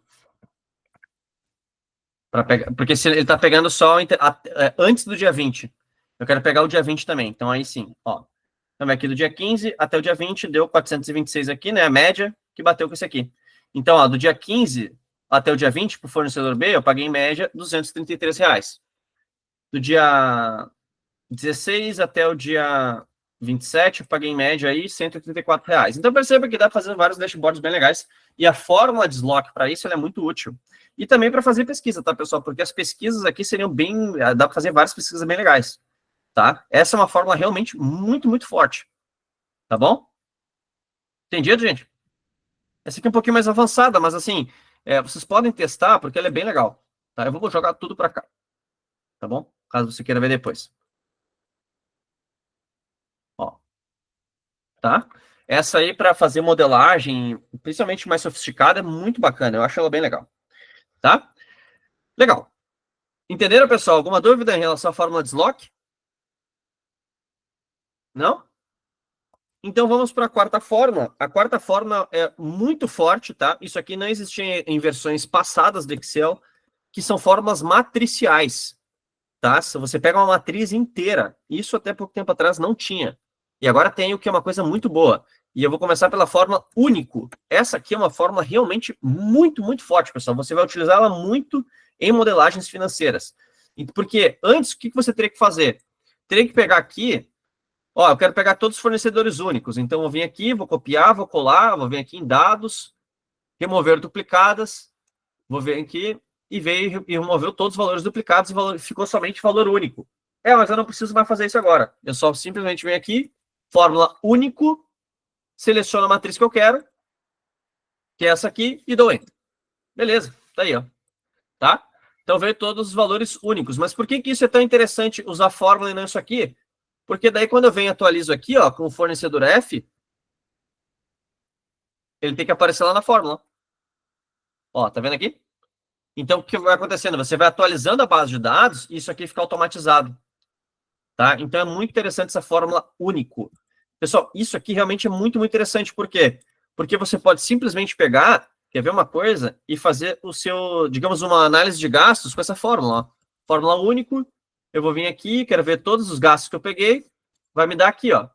ó. Porque se ele tá pegando só antes do dia 20. Eu quero pegar o dia 20 também. Então aí sim, ó. Então aqui do dia 15 até o dia 20 deu 426 aqui, né? A média que bateu com esse aqui. Então, ó, do dia 15 até o dia 20, para o fornecedor B, eu paguei em média R$233. Do dia 16 até o dia 27, eu paguei em média aí R$184. Então perceba que dá para fazer vários dashboards bem legais. E a fórmula de Slock para isso é muito útil. E também para fazer pesquisa, tá, pessoal? Porque as pesquisas aqui seriam bem... Dá para fazer várias pesquisas bem legais, tá? Essa é uma fórmula realmente muito, muito forte. Tá bom? Entendido, gente? Essa aqui é um pouquinho mais avançada, mas assim, vocês podem testar, porque ela é bem legal. Tá? Eu vou jogar tudo para cá. Tá bom? Caso você queira ver depois. Ó. Tá? Essa aí para fazer modelagem, principalmente mais sofisticada, é muito bacana. Eu acho ela bem legal. Tá? Legal. Entenderam, pessoal? Alguma dúvida em relação à fórmula de Slock? Não? Então vamos para a quarta fórmula. A quarta fórmula é muito forte, tá? Isso aqui não existia em versões passadas do Excel, que são fórmulas matriciais, tá? Se você pega uma matriz inteira, isso até pouco tempo atrás não tinha. E agora tem, o que é uma coisa muito boa. E eu vou começar pela fórmula único. Essa aqui é uma fórmula realmente muito, muito forte, pessoal. Você vai utilizá-la muito em modelagens financeiras. Porque antes, o que você teria que fazer? Teria que pegar aqui, ó, eu quero pegar todos os fornecedores únicos. Então, eu vou vir aqui, vou copiar, vou colar, vou vir aqui em dados, remover duplicadas, vou vir aqui e veio e removeu todos os valores duplicados e ficou somente valor único. Mas eu não preciso mais fazer isso agora. Eu só simplesmente venho aqui, fórmula único, seleciono a matriz que eu quero, que é essa aqui, e dou Enter. Beleza, tá aí, ó. Tá? Então veio todos os valores únicos. Mas por que isso é tão interessante usar fórmula e não isso aqui? Porque daí quando eu venho e atualizo aqui, ó, com o fornecedor F, ele tem que aparecer lá na fórmula. Ó, tá vendo aqui? Então, o que vai acontecendo? Você vai atualizando a base de dados e isso aqui fica automatizado. Tá? Então, é muito interessante essa fórmula único. Pessoal, isso aqui realmente é muito, muito interessante. Por quê? Porque você pode simplesmente pegar, quer ver uma coisa, e fazer o seu, digamos, uma análise de gastos com essa fórmula. Ó. Fórmula único, eu vou vir aqui, quero ver todos os gastos que eu peguei, vai me dar aqui, ó.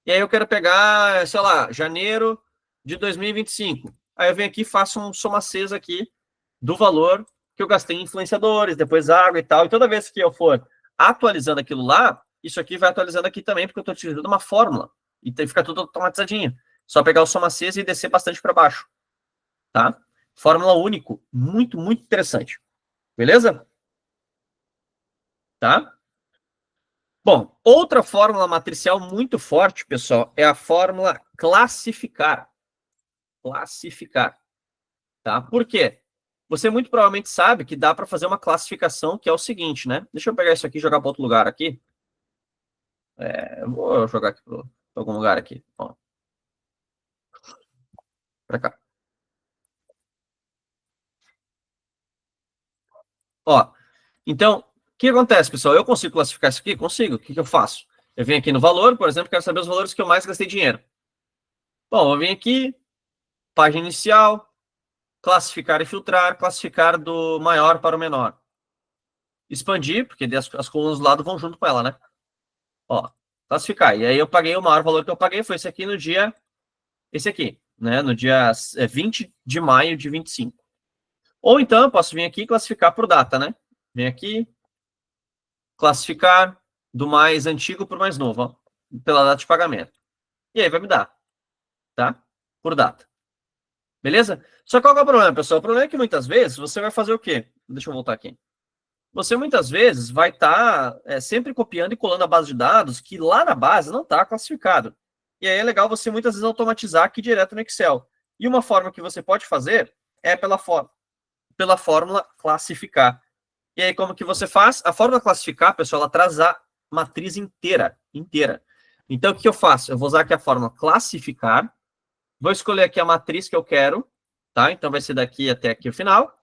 E aí eu quero pegar, sei lá, janeiro de 2025. Aí eu venho aqui e faço um soma-6 aqui do valor que eu gastei em influenciadores, depois água e tal. E toda vez que eu for atualizando aquilo lá, isso aqui vai atualizando aqui também, porque eu estou utilizando uma fórmula. E fica tudo automatizadinho. Só pegar o soma-6 e descer bastante para baixo. Tá? Fórmula único. Muito, muito interessante. Beleza? Tá? Bom, outra fórmula matricial muito forte, pessoal, é a fórmula classificar. Classificar. Tá? Por quê? Você muito provavelmente sabe que dá para fazer uma classificação que é o seguinte, né? Deixa eu pegar isso aqui e jogar para outro lugar aqui. Vou jogar aqui para algum lugar aqui. Para cá. Ó, então, o que acontece, pessoal? Eu consigo classificar isso aqui? Consigo. O que eu faço? Eu venho aqui no valor, por exemplo, quero saber os valores que eu mais gastei dinheiro. Bom, eu venho aqui, página inicial, classificar e filtrar, classificar do maior para o menor. Expandir, porque as colunas do lado vão junto com ela, né? Ó, classificar. E aí eu paguei o maior valor que eu paguei, foi esse aqui no dia, esse aqui, né? No dia 20 de maio de 25. Ou então eu posso vir aqui e classificar por data, né? Vem aqui, classificar do mais antigo para o mais novo, ó, pela data de pagamento. E aí vai me dar, tá? Por data. Beleza? Só que qual é o problema, pessoal? O problema é que muitas vezes você vai fazer o quê? Deixa eu voltar aqui. Você muitas vezes vai estar sempre copiando e colando a base de dados que lá na base não está classificado. E aí é legal você muitas vezes automatizar aqui direto no Excel. E uma forma que você pode fazer é pela fórmula classificar. E aí como que você faz? A fórmula classificar, pessoal, ela traz a matriz inteira. Então o que eu faço? Eu vou usar aqui a fórmula classificar. Vou escolher aqui a matriz que eu quero, tá? Então vai ser daqui até aqui o final.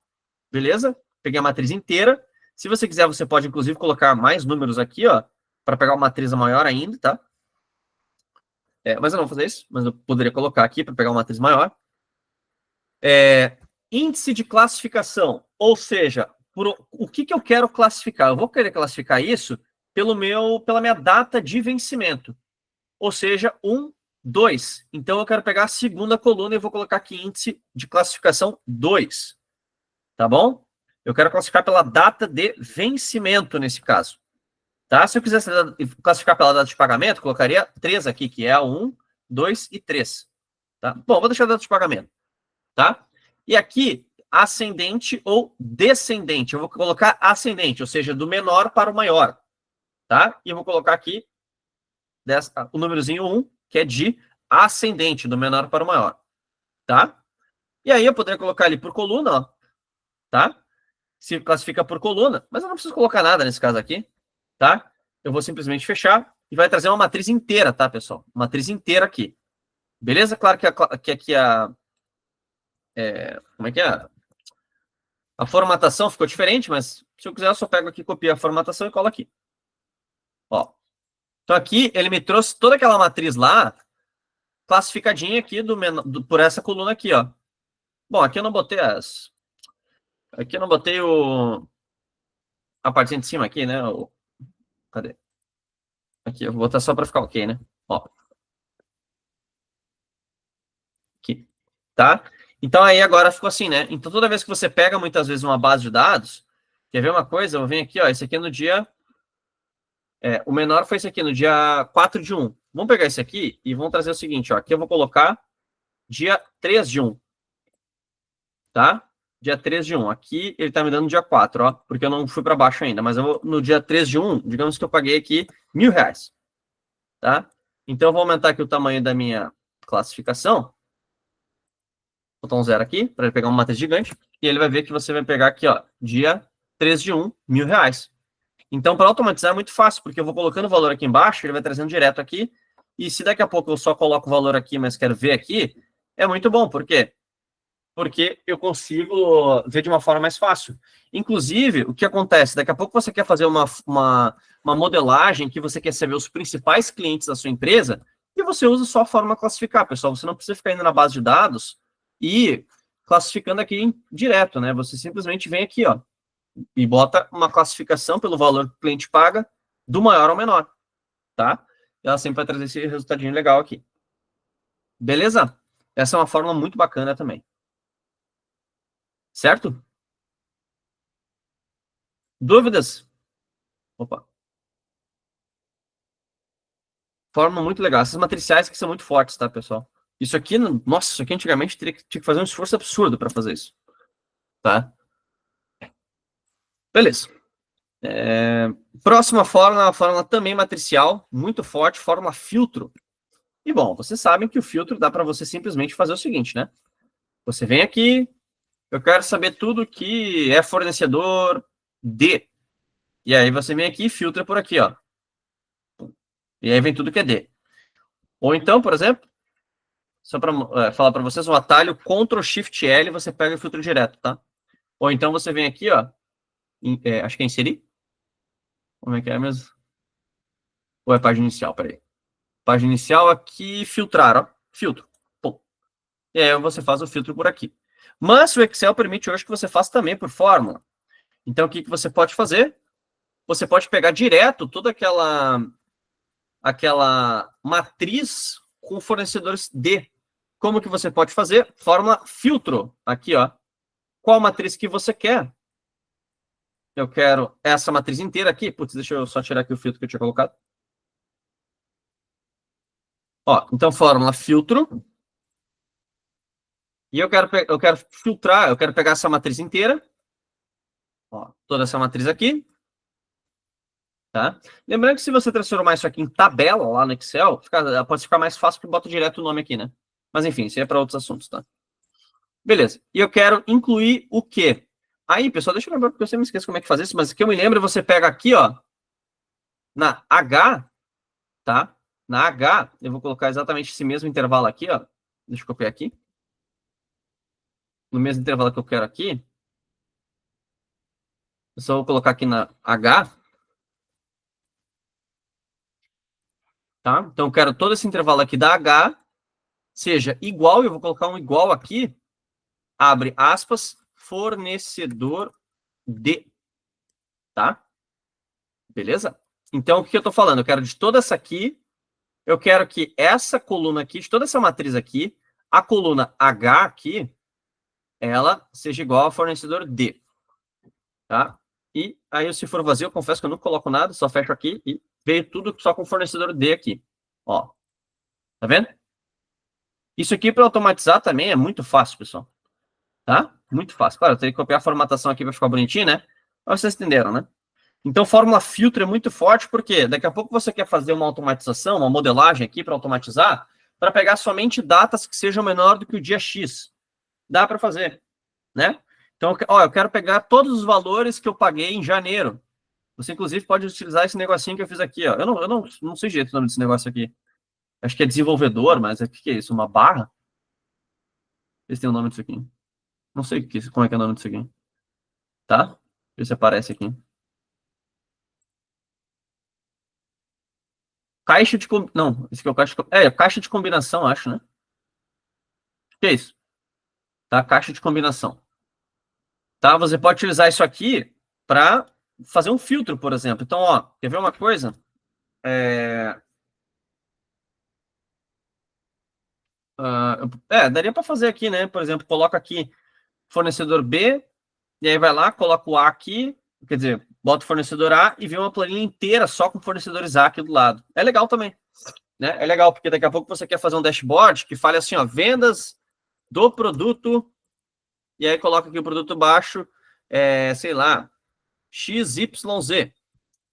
Beleza? Peguei a matriz inteira. Se você quiser, você pode, inclusive, colocar mais números aqui, ó, para pegar uma matriz maior ainda, tá? Mas eu não vou fazer isso, mas eu poderia colocar aqui para pegar uma matriz maior. Índice de classificação, ou seja, o que eu quero classificar? Eu vou querer classificar isso pela minha data de vencimento, ou seja, 1, 2. Então, eu quero pegar a segunda coluna e vou colocar aqui índice de classificação 2, tá bom? Eu quero classificar pela data de vencimento, nesse caso. Tá? Se eu quisesse classificar pela data de pagamento, colocaria 3 aqui, que é a 1, 2 e 3. Tá? Bom, vou deixar a data de pagamento. Tá? E aqui, ascendente ou descendente. Eu vou colocar ascendente, ou seja, do menor para o maior. Tá? E eu vou colocar aqui o númerozinho 1, que é de ascendente, do menor para o maior. Tá? E aí eu poderia colocar ali por coluna, ó. Tá? Se classifica por coluna, mas eu não preciso colocar nada nesse caso aqui, tá? Eu vou simplesmente fechar e vai trazer uma matriz inteira, tá, pessoal? Matriz inteira aqui. Beleza? Claro que aqui como é que é? A formatação ficou diferente, mas se eu quiser eu só pego aqui, copio a formatação e colo aqui. Ó. Então aqui ele me trouxe toda aquela matriz lá, classificadinha aqui por essa coluna aqui, ó. Bom, aqui eu não botei Aqui eu não botei a parte de cima aqui, né? Cadê? Aqui, eu vou botar só para ficar ok, né? Ó. Aqui. Tá? Então aí agora ficou assim, né? Então toda vez que você pega muitas vezes uma base de dados, quer ver uma coisa? Eu venho aqui, ó, esse aqui é no dia... o menor foi esse aqui, no dia 4 de 1. Vamos pegar esse aqui e vamos trazer o seguinte, ó. Aqui eu vou colocar dia 3 de 1. Tá? Dia 3 de 1. Aqui ele tá me dando dia 4, ó, porque eu não fui para baixo ainda, mas eu vou no dia 3 de 1, digamos que eu paguei aqui R$1.000, tá? Então eu vou aumentar aqui o tamanho da minha classificação. Vou botar um 0 aqui, para ele pegar uma matriz gigante, e ele vai ver que você vai pegar aqui, ó, dia 3 de 1, R$1.000. Então, para automatizar é muito fácil, porque eu vou colocando o valor aqui embaixo, ele vai trazendo direto aqui, e se daqui a pouco eu só coloco o valor aqui, mas quero ver aqui, é muito bom. Por quê? Porque eu consigo ver de uma forma mais fácil. Inclusive, o que acontece? Daqui a pouco você quer fazer uma modelagem que você quer saber os principais clientes da sua empresa, e você usa só a forma classificar, pessoal. Você não precisa ficar indo na base de dados e classificando aqui direto, né? Você simplesmente vem aqui, ó, e bota uma classificação pelo valor que o cliente paga, do maior ao menor, tá? ela sempre vai trazer esse resultadinho legal aqui. Beleza? Essa é uma fórmula muito bacana também. Certo? Dúvidas? Opa. Fórmula muito legal. Essas matriciais que são muito fortes, tá, pessoal? Isso aqui, nossa, isso aqui antigamente tinha que fazer um esforço absurdo para fazer isso. Tá? Beleza. Próxima fórmula, uma fórmula também matricial, muito forte, fórmula filtro. E bom, vocês sabem que o filtro dá para você simplesmente fazer o seguinte, né? Você vem aqui, eu quero saber tudo que é fornecedor D. E aí você vem aqui e filtra por aqui, ó. E aí vem tudo que é D. Ou então, por exemplo, só para falar para vocês, o atalho Ctrl Shift L, você pega o filtro direto, tá? Ou então você vem aqui, ó, acho que é inserir. Como é que é mesmo? Ou é página inicial? Peraí. Página inicial aqui, filtrar, ó. Filtro. Pum. E aí você faz o filtro por aqui. Mas o Excel permite hoje que você faça também por fórmula. Então, o que você pode fazer? Você pode pegar direto toda aquela matriz com fornecedores D. Como que você pode fazer? Fórmula filtro. Aqui, ó. Qual matriz que você quer? Eu quero essa matriz inteira aqui. Putz, deixa eu só tirar aqui o filtro que eu tinha colocado. Ó, então, fórmula filtro. E eu quero filtrar, eu quero pegar essa matriz inteira. Ó, toda essa matriz aqui. Tá? Lembrando que se você transformar isso aqui em tabela lá no Excel, pode ficar mais fácil porque bota direto o nome aqui, né? Mas enfim, isso é para outros assuntos, tá? Beleza. E eu quero incluir o quê? Aí, pessoal, deixa eu lembrar, porque eu sempre me esqueço como é que faz isso, mas que eu me lembro, você pega aqui, ó, na H, tá? Na H, eu vou colocar exatamente esse mesmo intervalo aqui, ó. Deixa eu copiar aqui. No mesmo intervalo que eu quero aqui. Eu só vou colocar aqui na H. Tá? Então, eu quero todo esse intervalo aqui da H seja igual, eu vou colocar um igual aqui, abre aspas, fornecedor de, tá? Beleza? Então, o que eu estou falando? Eu quero de toda essa aqui, eu quero que essa coluna aqui, de toda essa matriz aqui, a coluna H aqui, ela seja igual ao fornecedor D, tá? E aí, se for vazio, eu confesso que eu não coloco nada, só fecho aqui e veio tudo só com o fornecedor D aqui, ó. Tá vendo? Isso aqui para automatizar também é muito fácil, pessoal. Tá? Muito fácil. Claro, eu tenho que copiar a formatação aqui para ficar bonitinho, né? Mas vocês entenderam, né? Então, fórmula filtro é muito forte, porque daqui a pouco você quer fazer uma automatização, uma modelagem aqui para automatizar, para pegar somente datas que sejam menor do que o dia X. Dá para fazer, né? Então, ó, eu quero pegar todos os valores que eu paguei em janeiro. Você, inclusive, pode utilizar esse negocinho que eu fiz aqui, ó. Eu não sei direito o nome desse negócio aqui. Acho que é desenvolvedor, mas o que é isso? Uma barra? Esse tem o nome disso aqui. Não sei como é que é o nome disso aqui. Tá? Deixa eu ver se aparece aqui. Caixa de... Não, esse aqui é o caixa de... caixa de combinação, acho, né? O que é isso? Tá? Caixa de combinação. Tá? Você pode utilizar isso aqui para fazer um filtro, por exemplo. Então, ó, quer ver uma coisa? Daria para fazer aqui, né? Por exemplo, coloca aqui fornecedor B, e aí vai lá, coloca o A aqui, quer dizer, bota o fornecedor A e vê uma planilha inteira só com fornecedores A aqui do lado. É legal também, né? É legal, porque daqui a pouco você quer fazer um dashboard que fale assim, ó, vendas do produto, e aí coloca aqui o produto baixo, sei lá, XYZ.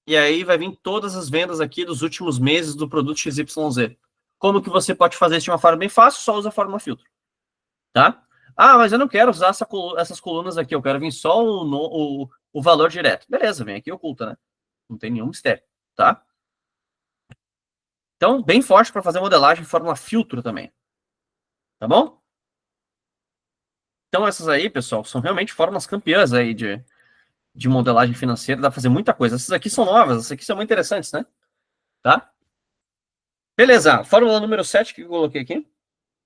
E aí vai vir todas as vendas aqui dos últimos meses do produto XYZ. Como que você pode fazer isso de uma forma bem fácil? Só usa a fórmula filtro, tá? Ah, mas eu não quero usar essas colunas aqui, eu quero vir só o valor direto. Beleza, vem aqui oculta, né? Não tem nenhum mistério, tá? Então, bem forte para fazer modelagem de fórmula filtro também. Tá bom? Então, essas aí, pessoal, são realmente fórmulas campeãs aí de modelagem financeira, dá para fazer muita coisa. Essas aqui são novas, essas aqui são muito interessantes, né? Tá? Beleza, fórmula número 7 que eu coloquei aqui.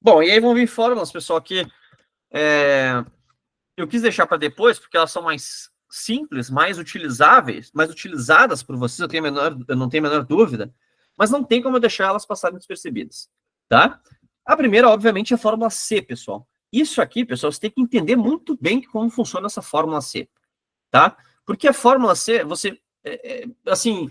Bom, e aí vão vir fórmulas, pessoal, que eu quis deixar para depois, porque elas são mais simples, mais utilizáveis, mais utilizadas por vocês, eu não tenho a menor dúvida. mas não tem como eu deixar elas passarem despercebidas, tá? A primeira, obviamente, é a fórmula C, pessoal. Isso aqui, pessoal, você tem que entender muito bem como funciona essa fórmula C, tá? Porque a fórmula C, você, assim,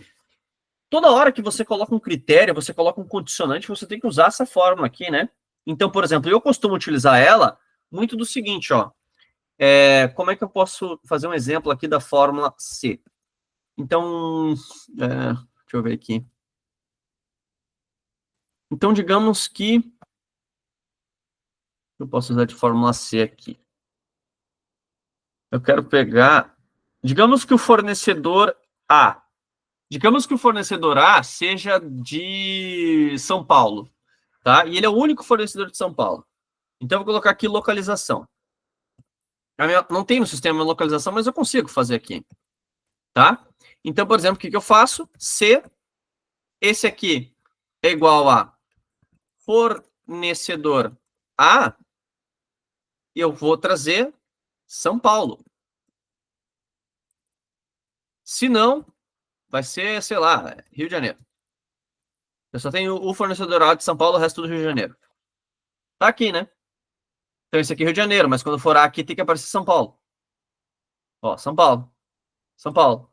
toda hora que você coloca um critério, você coloca um condicionante, você tem que usar essa fórmula aqui, né? Então, por exemplo, eu costumo utilizar ela muito do seguinte, ó. Como é que eu posso fazer um exemplo aqui da fórmula C? Então, deixa eu ver aqui. Então, digamos que eu posso usar de fórmula C aqui. Eu quero pegar, digamos que o fornecedor A. Digamos que o fornecedor A seja de São Paulo, tá? E ele é o único fornecedor de São Paulo. Então, eu vou colocar aqui localização. Não tem no sistema localização, mas eu consigo fazer aqui, tá? Então, por exemplo, o que eu faço? C, esse aqui é igual a fornecedor A, e eu vou trazer São Paulo. Se não, vai ser, sei lá, Rio de Janeiro. Eu só tenho o fornecedor A de São Paulo, o resto do Rio de Janeiro. Tá aqui, né? Então, esse aqui é Rio de Janeiro, mas quando for A aqui, tem que aparecer São Paulo. Ó, São Paulo. São Paulo.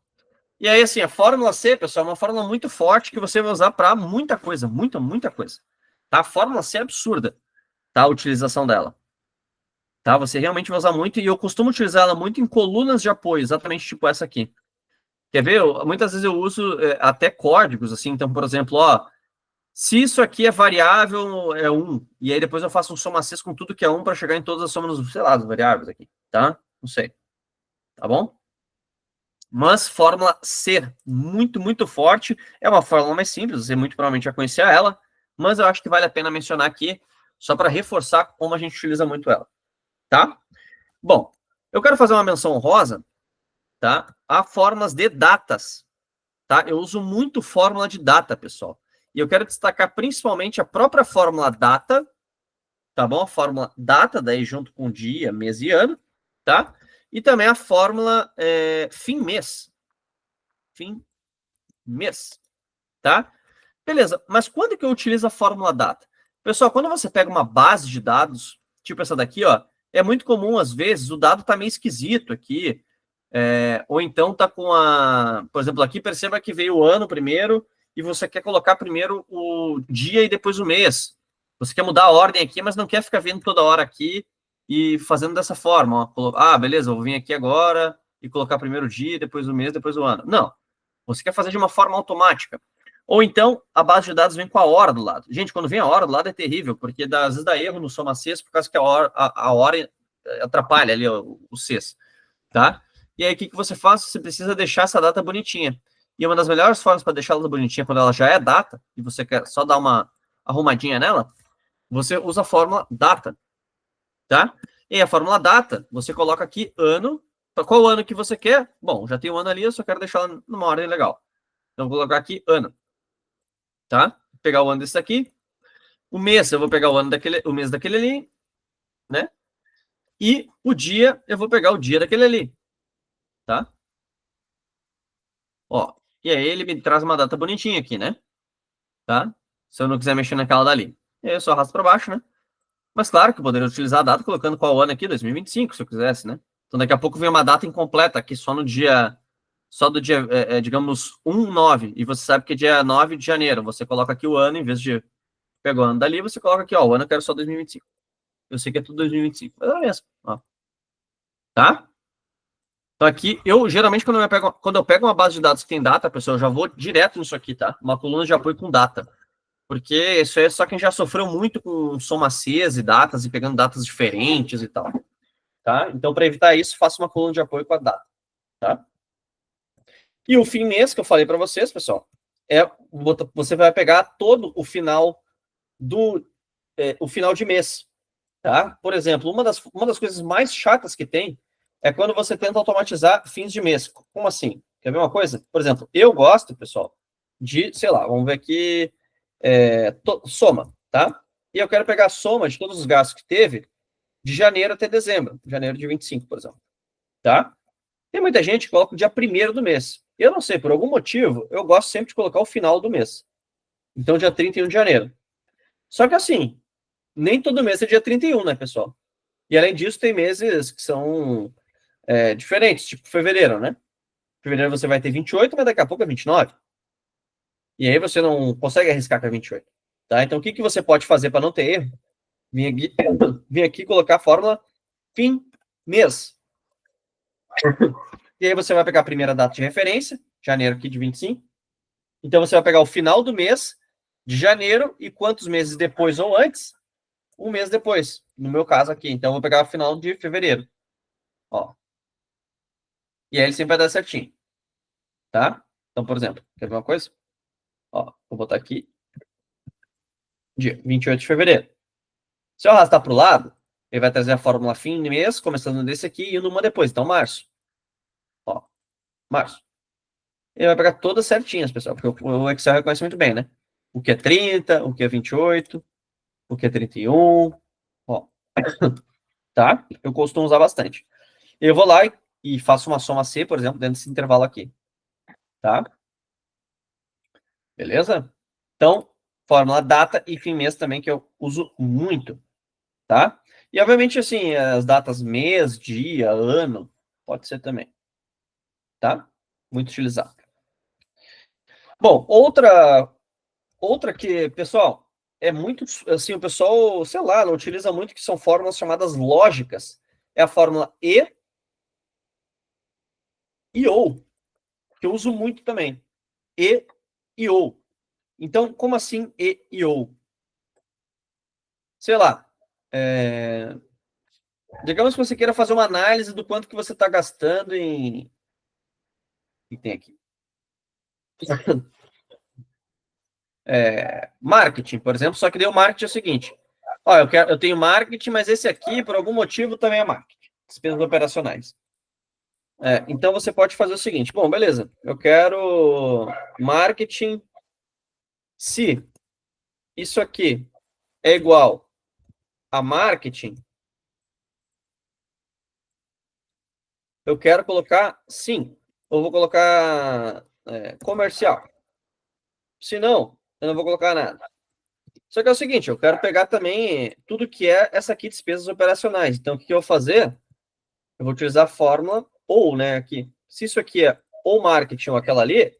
E aí, assim, a fórmula C, pessoal, é uma fórmula muito forte que você vai usar para muita coisa, muita coisa. Tá? A fórmula C é absurda, tá? A utilização dela. Tá? Você realmente vai usar muito, e eu costumo utilizar ela muito em colunas de apoio, exatamente tipo essa aqui. Quer ver? Muitas vezes eu uso até códigos, assim, então, por exemplo, ó, se isso aqui é variável, é 1, e aí depois eu faço um soma C com tudo que é 1 para chegar em todas as somas, sei lá, das variáveis aqui, tá? Não sei. Tá bom? Mas fórmula C, muito forte. É uma fórmula mais simples, você muito provavelmente já conhecia ela, mas eu acho que vale a pena mencionar aqui, só para reforçar como a gente utiliza muito ela, tá? Bom, eu quero fazer uma menção honrosa, tá? A fórmulas de datas, tá? Eu uso muito fórmula de data, pessoal. E eu quero destacar principalmente a própria fórmula data, tá bom? A fórmula data, daí junto com dia, mês e ano, tá? E também a fórmula fim-mês. Fim-mês, tá? Beleza, mas quando que eu utilizo a fórmula data? Pessoal, quando você pega uma base de dados, tipo essa daqui, ó, é muito comum, às vezes, o dado tá meio esquisito aqui, ou então tá com por exemplo, aqui perceba que veio o ano primeiro e você quer colocar primeiro o dia e depois o mês. Você quer mudar a ordem aqui, mas não quer ficar vendo toda hora aqui e fazendo dessa forma. Ó. Beleza, vou vir aqui agora e colocar primeiro o dia, depois o mês, depois o ano. Não. Você quer fazer de uma forma automática. Ou então, a base de dados vem com a hora do lado. Gente, quando vem a hora do lado é terrível, porque às vezes dá erro no soma CES, por causa que a hora atrapalha ali o CES, tá? E aí, o que você faz? Você precisa deixar essa data bonitinha. E uma das melhores formas para deixar ela bonitinha, quando ela já é data, e você quer só dar uma arrumadinha nela, você usa a fórmula data, tá? E a fórmula data, você coloca aqui ano. Qual ano que você quer? Bom, já tem o ano ali, eu só quero deixar ela numa ordem legal. Então, vou colocar aqui ano, tá? Vou pegar o ano desse aqui. O mês, eu vou pegar o mês daquele ali, né? E o dia, eu vou pegar o dia daquele ali, tá? Ó, e aí ele me traz uma data bonitinha aqui, né? Tá? Se eu não quiser mexer naquela dali. E aí eu só arrasto para baixo, né? Mas claro que eu poderia utilizar a data colocando qual ano aqui, 2025, se eu quisesse, né? Então daqui a pouco vem uma data incompleta aqui só no dia, só do dia, digamos, 1/9, e você sabe que é dia 9 de janeiro. Você coloca aqui o ano, em vez de pegar o ano dali, você coloca aqui, ó, o ano eu quero só 2025. Eu sei que é tudo 2025, mas é mesmo, ó. Tá? Então aqui, eu geralmente quando eu pego uma base de dados que tem data, pessoal, eu já vou direto nisso aqui, tá? Uma coluna de apoio com data. Porque isso é só quem já sofreu muito com soma Cs e datas e pegando datas diferentes e tal, tá? Então, para evitar isso, faça uma coluna de apoio com a data, tá? E o fim mês que eu falei para vocês, pessoal, você vai pegar todo o final o final de mês, tá? Por exemplo, uma das coisas mais chatas que tem é quando você tenta automatizar fins de mês. Como assim? Quer ver uma coisa? Por exemplo, eu gosto, pessoal, de, sei lá, vamos ver aqui, soma, tá? E eu quero pegar a soma de todos os gastos que teve de janeiro até dezembro, janeiro de 25, por exemplo, tá? Tem muita gente que coloca o dia 1º do mês. Eu não sei, por algum motivo, eu gosto sempre de colocar o final do mês, Então, dia 31 de janeiro. Só que assim, nem todo mês é dia 31, né, pessoal? E além disso, tem meses que são diferentes, tipo fevereiro, né? Fevereiro você vai ter 28, mas daqui a pouco é 29. E aí você não consegue arriscar com a 28. Tá? Então, o que você pode fazer para não ter erro? Vim aqui colocar a fórmula fim mês. E aí você vai pegar a primeira data de referência, janeiro aqui de 25. Então você vai pegar o final do mês de janeiro e quantos meses depois ou antes? Um mês depois, no meu caso aqui. Então eu vou pegar o final de fevereiro. Ó. E aí ele sempre vai dar certinho. Tá? Então, por exemplo, quer ver uma coisa? Ó, vou botar aqui dia 28 de fevereiro. Se eu arrastar para o lado, ele vai trazer a fórmula fim de mês, começando desse aqui e indo uma depois. Então, março. Ó, março. Ele vai pegar todas certinhas, pessoal, porque o Excel reconhece muito bem, né? O que é 30, o que é 28, o que é 31. Ó, tá? Eu costumo usar bastante. Eu vou lá e faço uma soma C, por exemplo, dentro desse intervalo aqui. Tá? Beleza? Então, fórmula data e fim mês também, que eu uso muito. Tá? E, obviamente, assim, as datas mês, dia, ano, pode ser também. Tá? Muito utilizado. Bom, outra que, pessoal, é muito, assim, o pessoal, sei lá, não utiliza muito, que são fórmulas chamadas lógicas. É a fórmula e ou, que eu uso muito também. E ou. Então, como assim e ou? Sei lá, digamos que você queira fazer uma análise do quanto que você está gastando em... O que tem aqui? Marketing, por exemplo, só que daí o marketing é o seguinte. Ó, eu tenho marketing, mas esse aqui, por algum motivo, também é marketing. Despesas operacionais. Então, você pode fazer o seguinte. Bom, beleza. Eu quero marketing se isso aqui é igual a marketing, eu quero colocar sim. Ou vou colocar comercial. Se não, eu não vou colocar nada. Só que é o seguinte, eu quero pegar também tudo que é essa aqui, despesas operacionais. Então, o que eu vou fazer? Eu vou utilizar a fórmula ou, né, aqui. Se isso aqui é ou marketing ou aquela ali,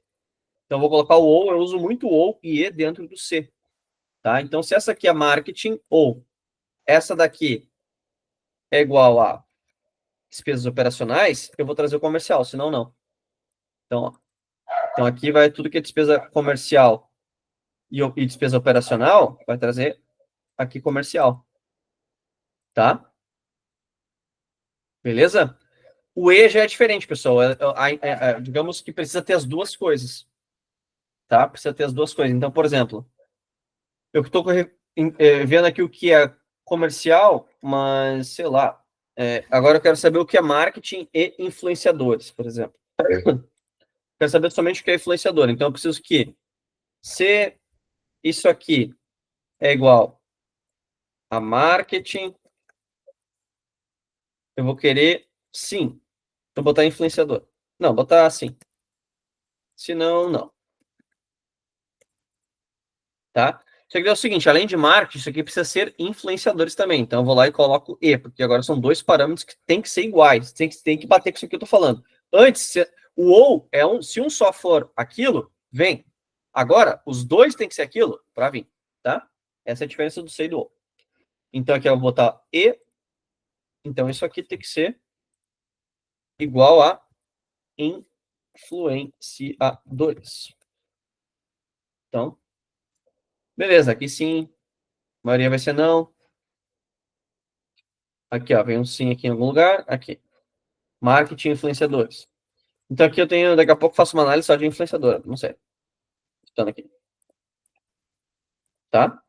então eu vou colocar o ou, eu uso muito o ou e e dentro do C. Tá? Então, se essa aqui é marketing ou essa daqui é igual a despesas operacionais, eu vou trazer o comercial, senão não. Então, ó, então aqui vai tudo que é despesa comercial e despesa operacional, vai trazer aqui comercial. Tá? Beleza? O E já é diferente, pessoal. Digamos que precisa ter as duas coisas. Tá? Precisa ter as duas coisas. Então, por exemplo, eu estou vendo aqui o que é comercial, mas sei lá. Agora eu quero saber o que é marketing e influenciadores, por exemplo. Quero saber somente o que é influenciador. Então, eu preciso que se isso aqui é igual a marketing, eu vou querer sim. Então, botar influenciador. Não, botar assim. Se não, não. Tá? Só que é o seguinte, além de marketing, isso aqui precisa ser influenciadores também. Então, eu vou lá e coloco E, porque agora são dois parâmetros que tem que ser iguais. Tem que bater com isso que eu estou falando. Antes, o ou é se um só for aquilo, vem. Agora, os dois tem que ser aquilo para vir, tá? Essa é a diferença do C e do ou. Então, aqui eu vou botar E. Então, isso aqui tem que ser igual a influenciadores. Então, beleza. Aqui sim. A maioria vai ser não. Aqui, ó, vem um sim aqui em algum lugar. Aqui. Marketing influenciadores. Então aqui eu tenho, daqui a pouco faço uma análise só de influenciadora. Não sei. Estando aqui. Tá?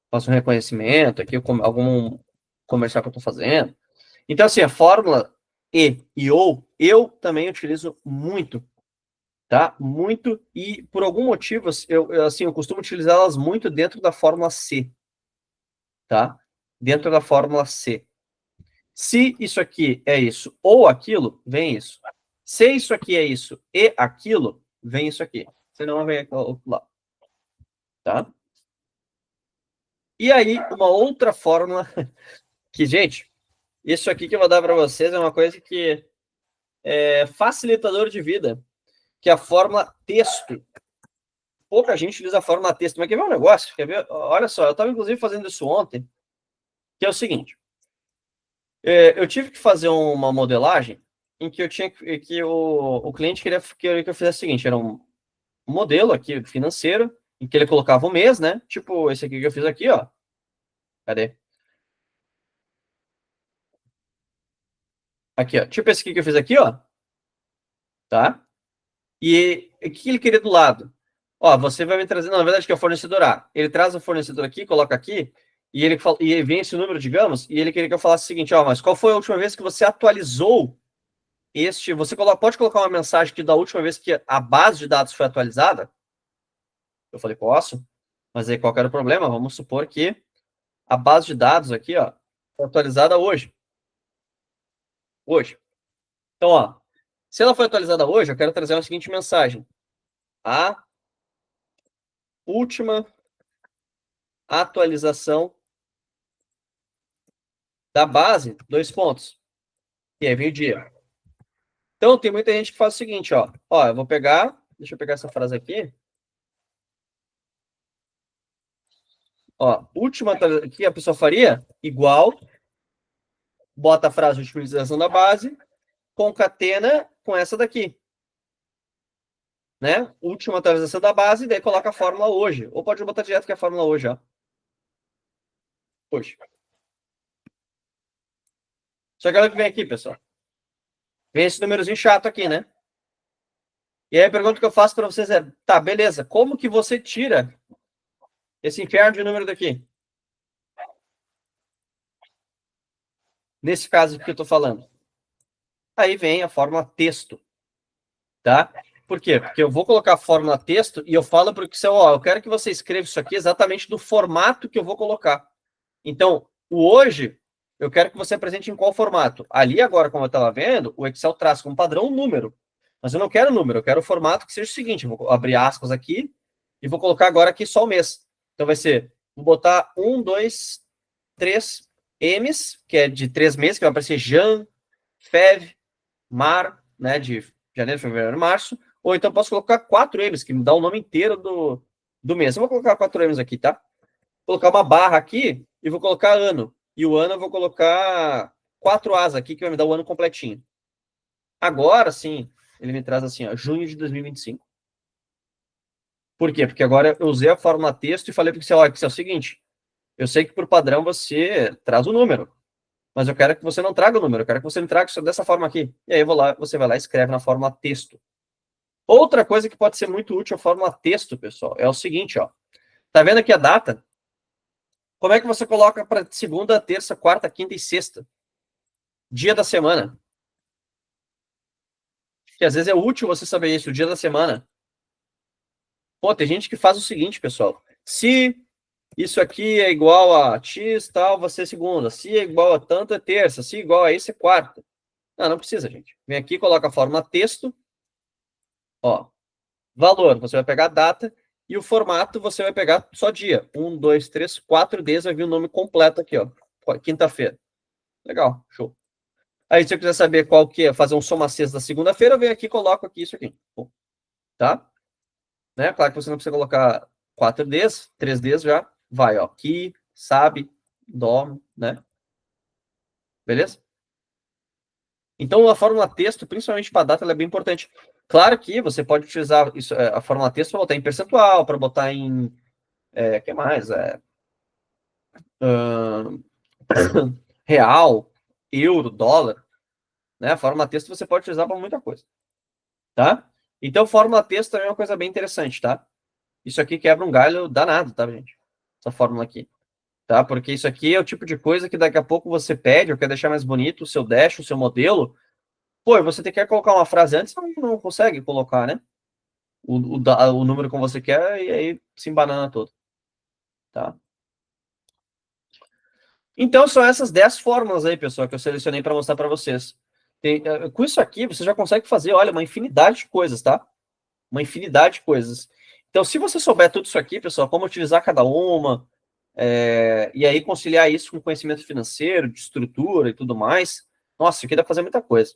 Faço um reconhecimento aqui, algum comercial que eu estou fazendo. Então, assim, a fórmula e ou, eu também utilizo muito. Tá? Muito. E por algum motivo, eu costumo utilizá-las muito dentro da fórmula C. Tá? Dentro da fórmula C. Se isso aqui é isso ou aquilo, vem isso. Se isso aqui é isso e aquilo, vem isso aqui. Senão vem aqui lá. tá? E aí, uma outra fórmula que, gente, isso aqui que eu vou dar para vocês é uma coisa que é facilitador de vida, que é a fórmula texto. Pouca gente utiliza a fórmula texto, mas quer ver um negócio? Quer ver? Olha só, eu estava inclusive fazendo isso ontem, que é o seguinte, eu tive que fazer uma modelagem em que eu tinha que o cliente queria que eu fizesse o seguinte, era um modelo aqui financeiro, em que ele colocava o mês, né? Tipo esse aqui que eu fiz aqui, ó. Cadê? Aqui, ó. Tipo esse aqui que eu fiz aqui, ó. Tá? E o que ele queria do lado? Ó, você vai me trazer, não, na verdade que é o fornecedor A. Ele traz o fornecedor aqui, coloca aqui, e ele fala, e vem esse número, digamos, e ele queria que eu falasse o seguinte, ó, mas qual foi a última vez que você atualizou este, você pode colocar uma mensagem que da última vez que a base de dados foi atualizada? Eu falei, posso, mas aí qual que era o problema? Vamos supor que a base de dados aqui, ó, foi atualizada hoje. Hoje. Então, ó, se ela foi atualizada hoje, eu quero trazer a seguinte mensagem. A última atualização da base, dois pontos. E aí vem o dia. Então, tem muita gente que faz o seguinte, ó. Ó, eu vou pegar, deixa eu pegar essa frase aqui. Ó, última atualização, o que a pessoa faria? Igual, bota a frase de utilização da base, concatena com essa daqui. Né? Última atualização da base, daí coloca a fórmula hoje. Ou pode botar direto que é a fórmula hoje, ó. Hoje. Só que olha o que vem aqui, pessoal. Vem esse númerozinho chato aqui, né? E aí a pergunta que eu faço para vocês é, tá, beleza, como que você tira esse inferno de número daqui? Nesse caso que eu estou falando. Aí vem a fórmula texto, tá? Por quê? Porque eu vou colocar a fórmula texto e eu falo para o Excel, ó, eu quero que você escreva isso aqui exatamente no formato que eu vou colocar. Então, o hoje, eu quero que você apresente em qual formato? Ali agora, como eu estava vendo, o Excel traz como padrão um número. Mas eu não quero número, eu quero o formato que seja o seguinte, eu vou abrir aspas aqui e vou colocar agora aqui só o mês. Então vai ser, vou botar 1, 2, 3 M's, que é de 3 meses, que vai aparecer Jan, Fev, Mar, né, de janeiro, fevereiro, março, ou então posso colocar 4 M's, que me dá o nome inteiro do mês. Eu vou colocar 4 M's aqui, tá? Vou colocar uma barra aqui e vou colocar ano. E o ano eu vou colocar 4 As aqui, que vai me dar o ano completinho. Agora, sim, ele me traz assim, ó, junho de 2025. Por quê? Porque agora eu usei a fórmula texto e falei para o Excel, ó, Excel, é o seguinte, eu sei que por padrão você traz o número, mas eu quero que você não traga o número, eu quero que você me traga isso dessa forma aqui. E aí eu vou lá, você vai lá e escreve na fórmula texto. Outra coisa que pode ser muito útil a fórmula texto, pessoal, é o seguinte, ó. Tá vendo aqui a data? Como é que você coloca para segunda, terça, quarta, quinta e sexta? Dia da semana. Que às vezes é útil você saber isso, o dia da semana. Pô, tem gente que faz o seguinte, pessoal. Se isso aqui é igual a X, tal, vai ser segunda. Se é igual a tanto, é terça. Se é igual a isso, é quarta. Não, não precisa, gente. Vem aqui, coloca a fórmula texto. Ó, valor, você vai pegar a data. E o formato, você vai pegar só dia. 1, 2, 3, 4 dias, vai vir o nome completo aqui, ó. Quinta-feira. Legal, show. Aí, se eu quiser saber qual que é, fazer um soma-cesta da segunda-feira, eu venho aqui e coloco aqui isso aqui. Tá? Né? Claro que você não precisa colocar 4Ds, 3Ds já. Vai, ó. Que, sabe, dom, né? Beleza? Então, a fórmula texto, principalmente para data, ela é bem importante. Claro que você pode utilizar isso, a fórmula texto para botar em percentual, para botar em... que mais? Real, euro, dólar. Né? A fórmula texto você pode utilizar para muita coisa. Tá? Então, fórmula texto também é uma coisa bem interessante, tá? Isso aqui quebra um galho danado, tá, gente? Essa fórmula aqui. Tá? Porque isso aqui é o tipo de coisa que daqui a pouco você pede, ou quer deixar mais bonito o seu dash, o seu modelo. Pô, você quer colocar uma frase antes, não consegue colocar, né? O número como você quer, e aí se embanana todo. Tá? Então, são essas 10 fórmulas aí, pessoal, que eu selecionei para mostrar para vocês. Com isso aqui, você já consegue fazer, olha, uma infinidade de coisas, tá? Uma infinidade de coisas. Então, se você souber tudo isso aqui, pessoal, como utilizar cada uma, e aí conciliar isso com conhecimento financeiro, de estrutura e tudo mais, nossa, isso aqui dá pra fazer muita coisa,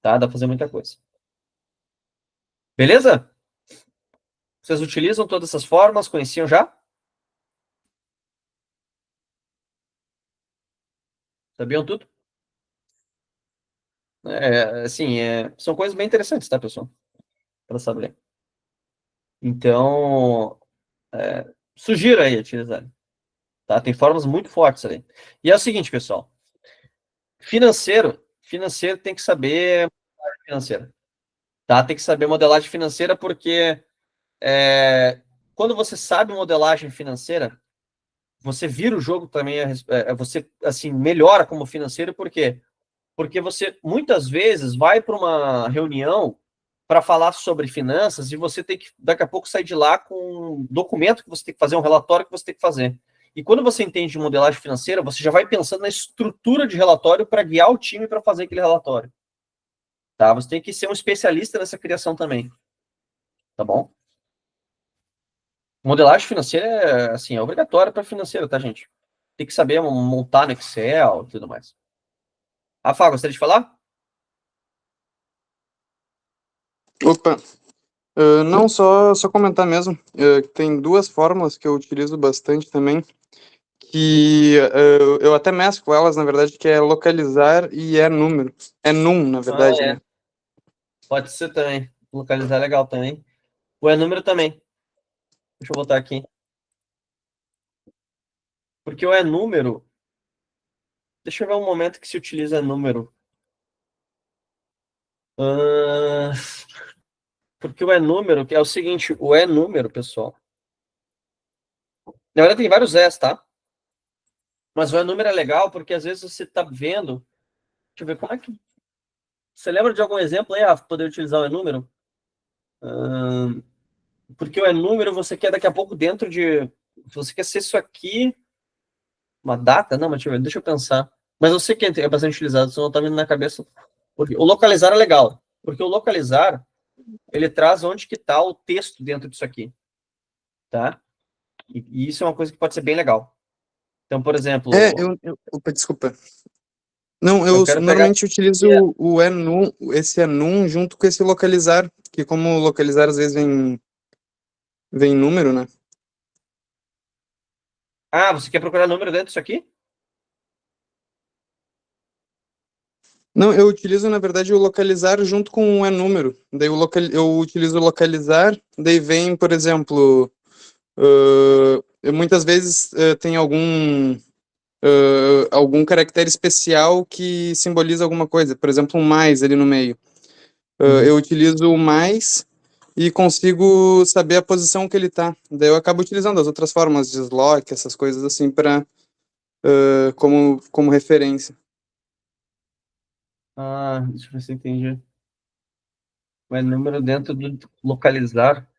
tá? Dá pra fazer muita coisa. Beleza? Vocês utilizam todas essas formas? Conheciam já? Sabiam tudo? Assim, são coisas bem interessantes, tá, pessoal? Para saber. Então, sugiro aí utilizar, tá? Tem formas muito fortes ali. E é o seguinte, pessoal, financeiro tem que saber financeira, tá? Tem que saber modelagem financeira porque quando você sabe modelagem financeira, você vira o jogo também, você assim melhora como financeiro, por quê? Porque você muitas vezes vai para uma reunião para falar sobre finanças e você tem que daqui a pouco sair de lá com um documento que você tem que fazer, um relatório que você tem que fazer. E quando você entende de modelagem financeira, você já vai pensando na estrutura de relatório para guiar o time para fazer aquele relatório. Tá? Você tem que ser um especialista nessa criação também, tá bom? Modelagem financeira assim, é obrigatória para financeira, tá, gente? Tem que saber montar no Excel e tudo mais. Rafa, gostaria de falar? Opa, não, só comentar mesmo. Tem duas fórmulas que eu utilizo bastante também, que eu até mesclo elas, na verdade, que é localizar e é número. É num, na Ah, verdade, né? pode ser também. Localizar é legal também. O número também. Deixa eu botar aqui. Porque o número. Deixa eu ver um momento que se utiliza número. Ah, porque o número, que é o seguinte, o número, pessoal. Na verdade, tem vários tá? Mas o número é legal porque às vezes você tá vendo. Deixa eu ver como é que. Você lembra de algum exemplo aí, poder utilizar o número? Ah, porque o número você quer daqui a pouco dentro de. Você quer ser isso aqui. Uma data? Não, mas deixa eu pensar. Mas eu sei que é bastante utilizado, só não tá vindo na cabeça. Porque o localizar é legal. Porque o localizar, ele traz onde que tá o texto dentro disso aqui, tá? E isso é uma coisa que pode ser bem legal. Então, por exemplo, Opa, desculpa. Não, eu eu quero pegar normalmente utilizo o enum, esse enum junto com esse localizar, que como localizar às vezes vem número, né? você quer procurar número dentro disso aqui? Não, eu utilizo, na verdade, o localizar junto com o enúmero. Daí eu utilizo o localizar, daí vem, por exemplo, muitas vezes tem algum caractere especial que simboliza alguma coisa, por exemplo, um mais ali no meio. Uhum. Eu utilizo o mais e consigo saber a posição que ele tá. Daí eu acabo utilizando as outras formas de slot, essas coisas assim, para como referência. Deixa eu ver se eu entendi. O número dentro do localizar.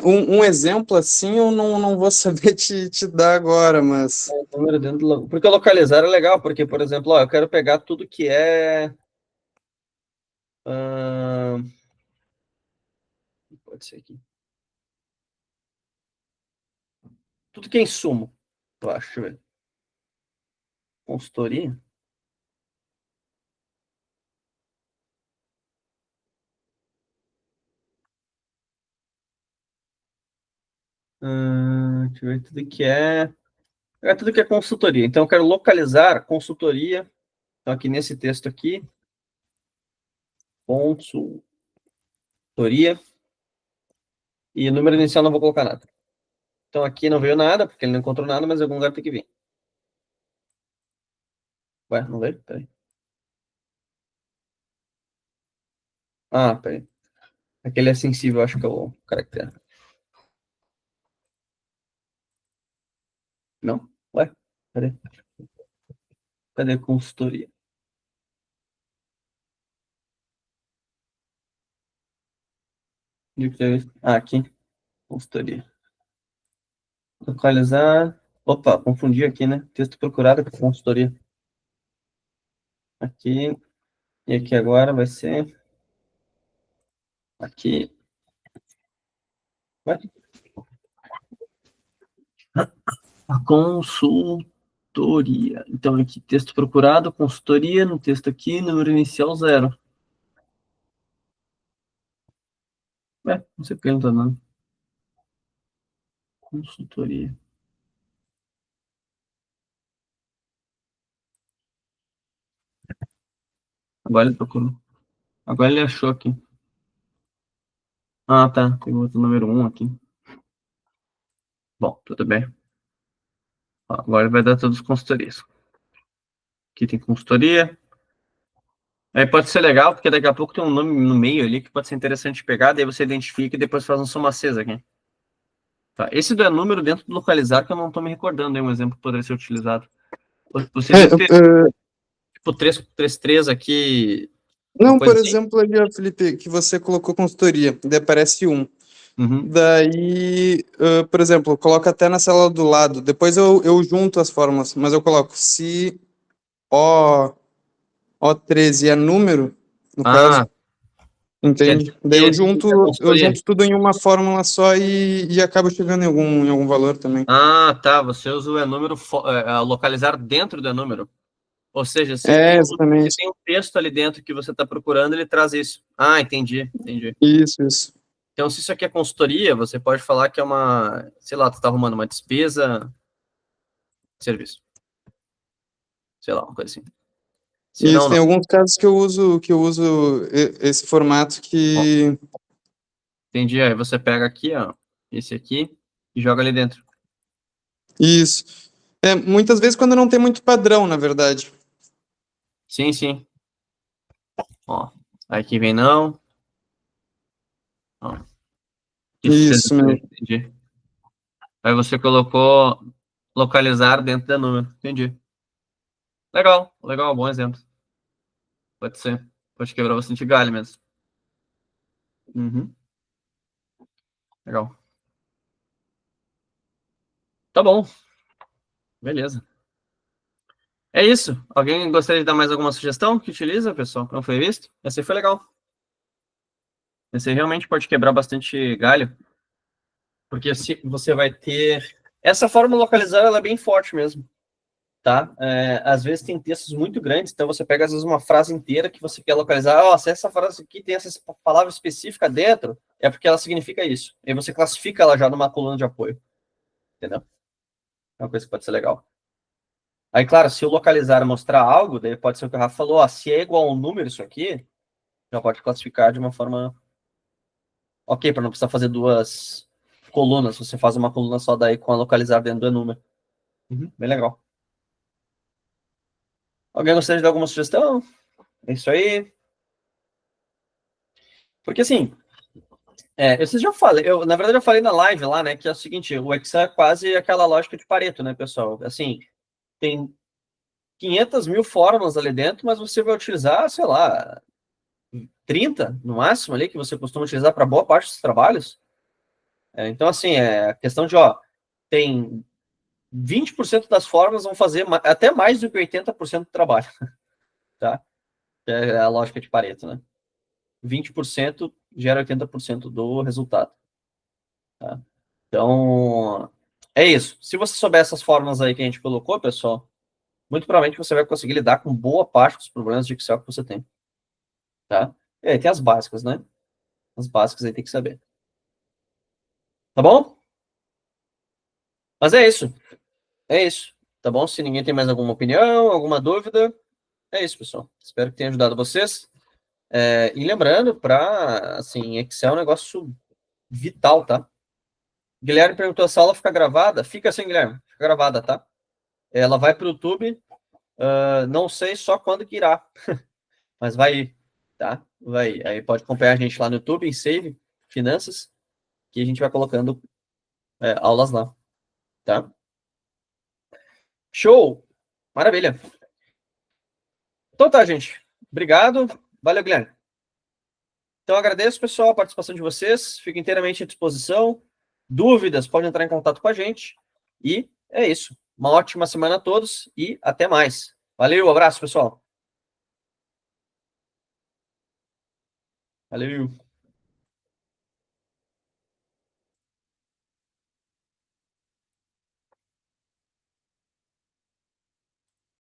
Um exemplo assim eu não vou saber te dar agora, mas. Número dentro porque localizar é legal, porque, por exemplo, eu quero pegar tudo que é. ah, pode ser aqui. Tudo que é insumo, eu acho. Deixa eu ver. Consultoria? Deixa eu ver tudo que é. Tudo que é consultoria. Então, eu quero localizar consultoria. Então, aqui nesse texto aqui, consultoria. E o número inicial não vou colocar nada. Então, aqui não veio nada, porque ele não encontrou nada, mas em algum lugar tem que vir. Ué, não veio? Peraí. Peraí. Aquele é sensível, acho que é o caractere. Não? Ué, peraí. Cadê a consultoria? Aqui. Consultoria. Localizar. Opa, confundi aqui, né? Texto procurado com consultoria. Aqui. E aqui agora vai ser. Aqui. A consultoria. Então, aqui, texto procurado, consultoria, no texto aqui, número inicial 0. Não sei porque não tá dando. Consultoria. Agora ele procurou. Agora ele achou aqui. Ah, tá. Pegou o número 1 aqui. Bom, tudo bem. Agora vai dar todas as consultorias. Aqui tem consultoria. Aí pode ser legal, porque daqui a pouco tem um nome no meio ali que pode ser interessante pegar, daí você identifica e depois faz um soma acesa aqui. Tá. Esse do número dentro do localizar que eu não estou me recordando, é um exemplo que poderia ser utilizado. Você deve ter tipo 333 aqui. Não, por Assim? exemplo, ali, ó, Felipe, que você colocou consultoria, daí aparece 1. Uhum. Daí, por exemplo, coloca até na célula do lado. Depois eu junto as fórmulas, mas eu coloco se O13 é número, no caso, Quer entende? dizer Daí que eu esse aqui é a consultoria. junto tudo em uma fórmula só e acabo chegando em algum valor também. Ah, tá. Você usa o número localizar dentro do número. Ou seja, se É, tem, se exatamente. tem um texto ali dentro que você está procurando, ele traz isso. Ah, entendi. Isso. Então, se isso aqui é consultoria, você pode falar que é uma, sei lá, tu está arrumando uma despesa, serviço. Sei lá, uma coisa assim. Se Isso, não, tem não. alguns casos que eu uso esse formato Bom, que... entendi. Aí você pega aqui, ó, esse aqui, e joga ali dentro. Isso. Muitas vezes quando não tem muito padrão, na verdade. Sim. Ó, aí aqui vem não. Ó, isso fez Isso mesmo. entendi. Aí você colocou localizar dentro do número. Entendi. Legal, bom exemplo. Pode ser. Pode quebrar bastante galho mesmo. Uhum. Legal. Tá bom. Beleza. É isso. Alguém gostaria de dar mais alguma sugestão que utiliza, pessoal? Não foi visto? Esse aí foi legal. Esse aí realmente pode quebrar bastante galho, porque se você vai ter... Essa forma localizar, ela é bem forte mesmo, tá? Às vezes tem textos muito grandes, então você pega às vezes uma frase inteira que você quer localizar. Ó, se essa frase aqui tem essa palavra específica dentro, é porque ela significa isso. E você classifica ela já numa coluna de apoio, entendeu? É uma coisa que pode ser legal. Aí, claro, se o localizar mostrar algo, daí pode ser o que o Rafa falou, ó, se é igual a um número isso aqui, já pode classificar de uma forma ok, para não precisar fazer duas colunas. Você faz uma coluna só daí com a localizar dentro do número. Bem legal. Alguém gostaria de dar alguma sugestão? É isso aí. Porque assim, eu já falei, na verdade eu falei na live lá, né, que é o seguinte, o Excel é quase aquela lógica de Pareto, né, pessoal? Assim, tem 500 mil fórmulas ali dentro, mas você vai utilizar, sei lá, 30 no máximo ali, que você costuma utilizar para boa parte dos trabalhos. Então, assim, a questão de, ó, tem 20% das fórmulas vão fazer até mais do que 80% do trabalho, tá? É a lógica de Pareto, né? 20% gera 80% do resultado, tá? Então, é isso. Se você souber essas fórmulas aí que a gente colocou, pessoal, muito provavelmente você vai conseguir lidar com boa parte dos problemas de Excel que você tem, tá? E aí tem as básicas, né? As básicas aí tem que saber. Tá bom? Mas é isso. É isso. Tá bom? Se ninguém tem mais alguma opinião, alguma dúvida, é isso, pessoal. Espero que tenha ajudado vocês. E lembrando, para assim, Excel é um negócio vital, tá? Guilherme perguntou se a aula fica gravada. Fica assim, Guilherme. Fica gravada, tá? Ela vai para o YouTube. Não sei só quando que irá, mas vai ir, tá? Vai ir. Aí pode acompanhar a gente lá no YouTube, em Save Finanças, que a gente vai colocando aulas lá, tá? Show! Maravilha! Então tá, gente. Obrigado. Valeu, Guilherme. Então, agradeço, pessoal, a participação de vocês. Fico inteiramente à disposição. Dúvidas, pode entrar em contato com a gente. E é isso. Uma ótima semana a todos e até mais. Valeu, abraço, pessoal. Valeu.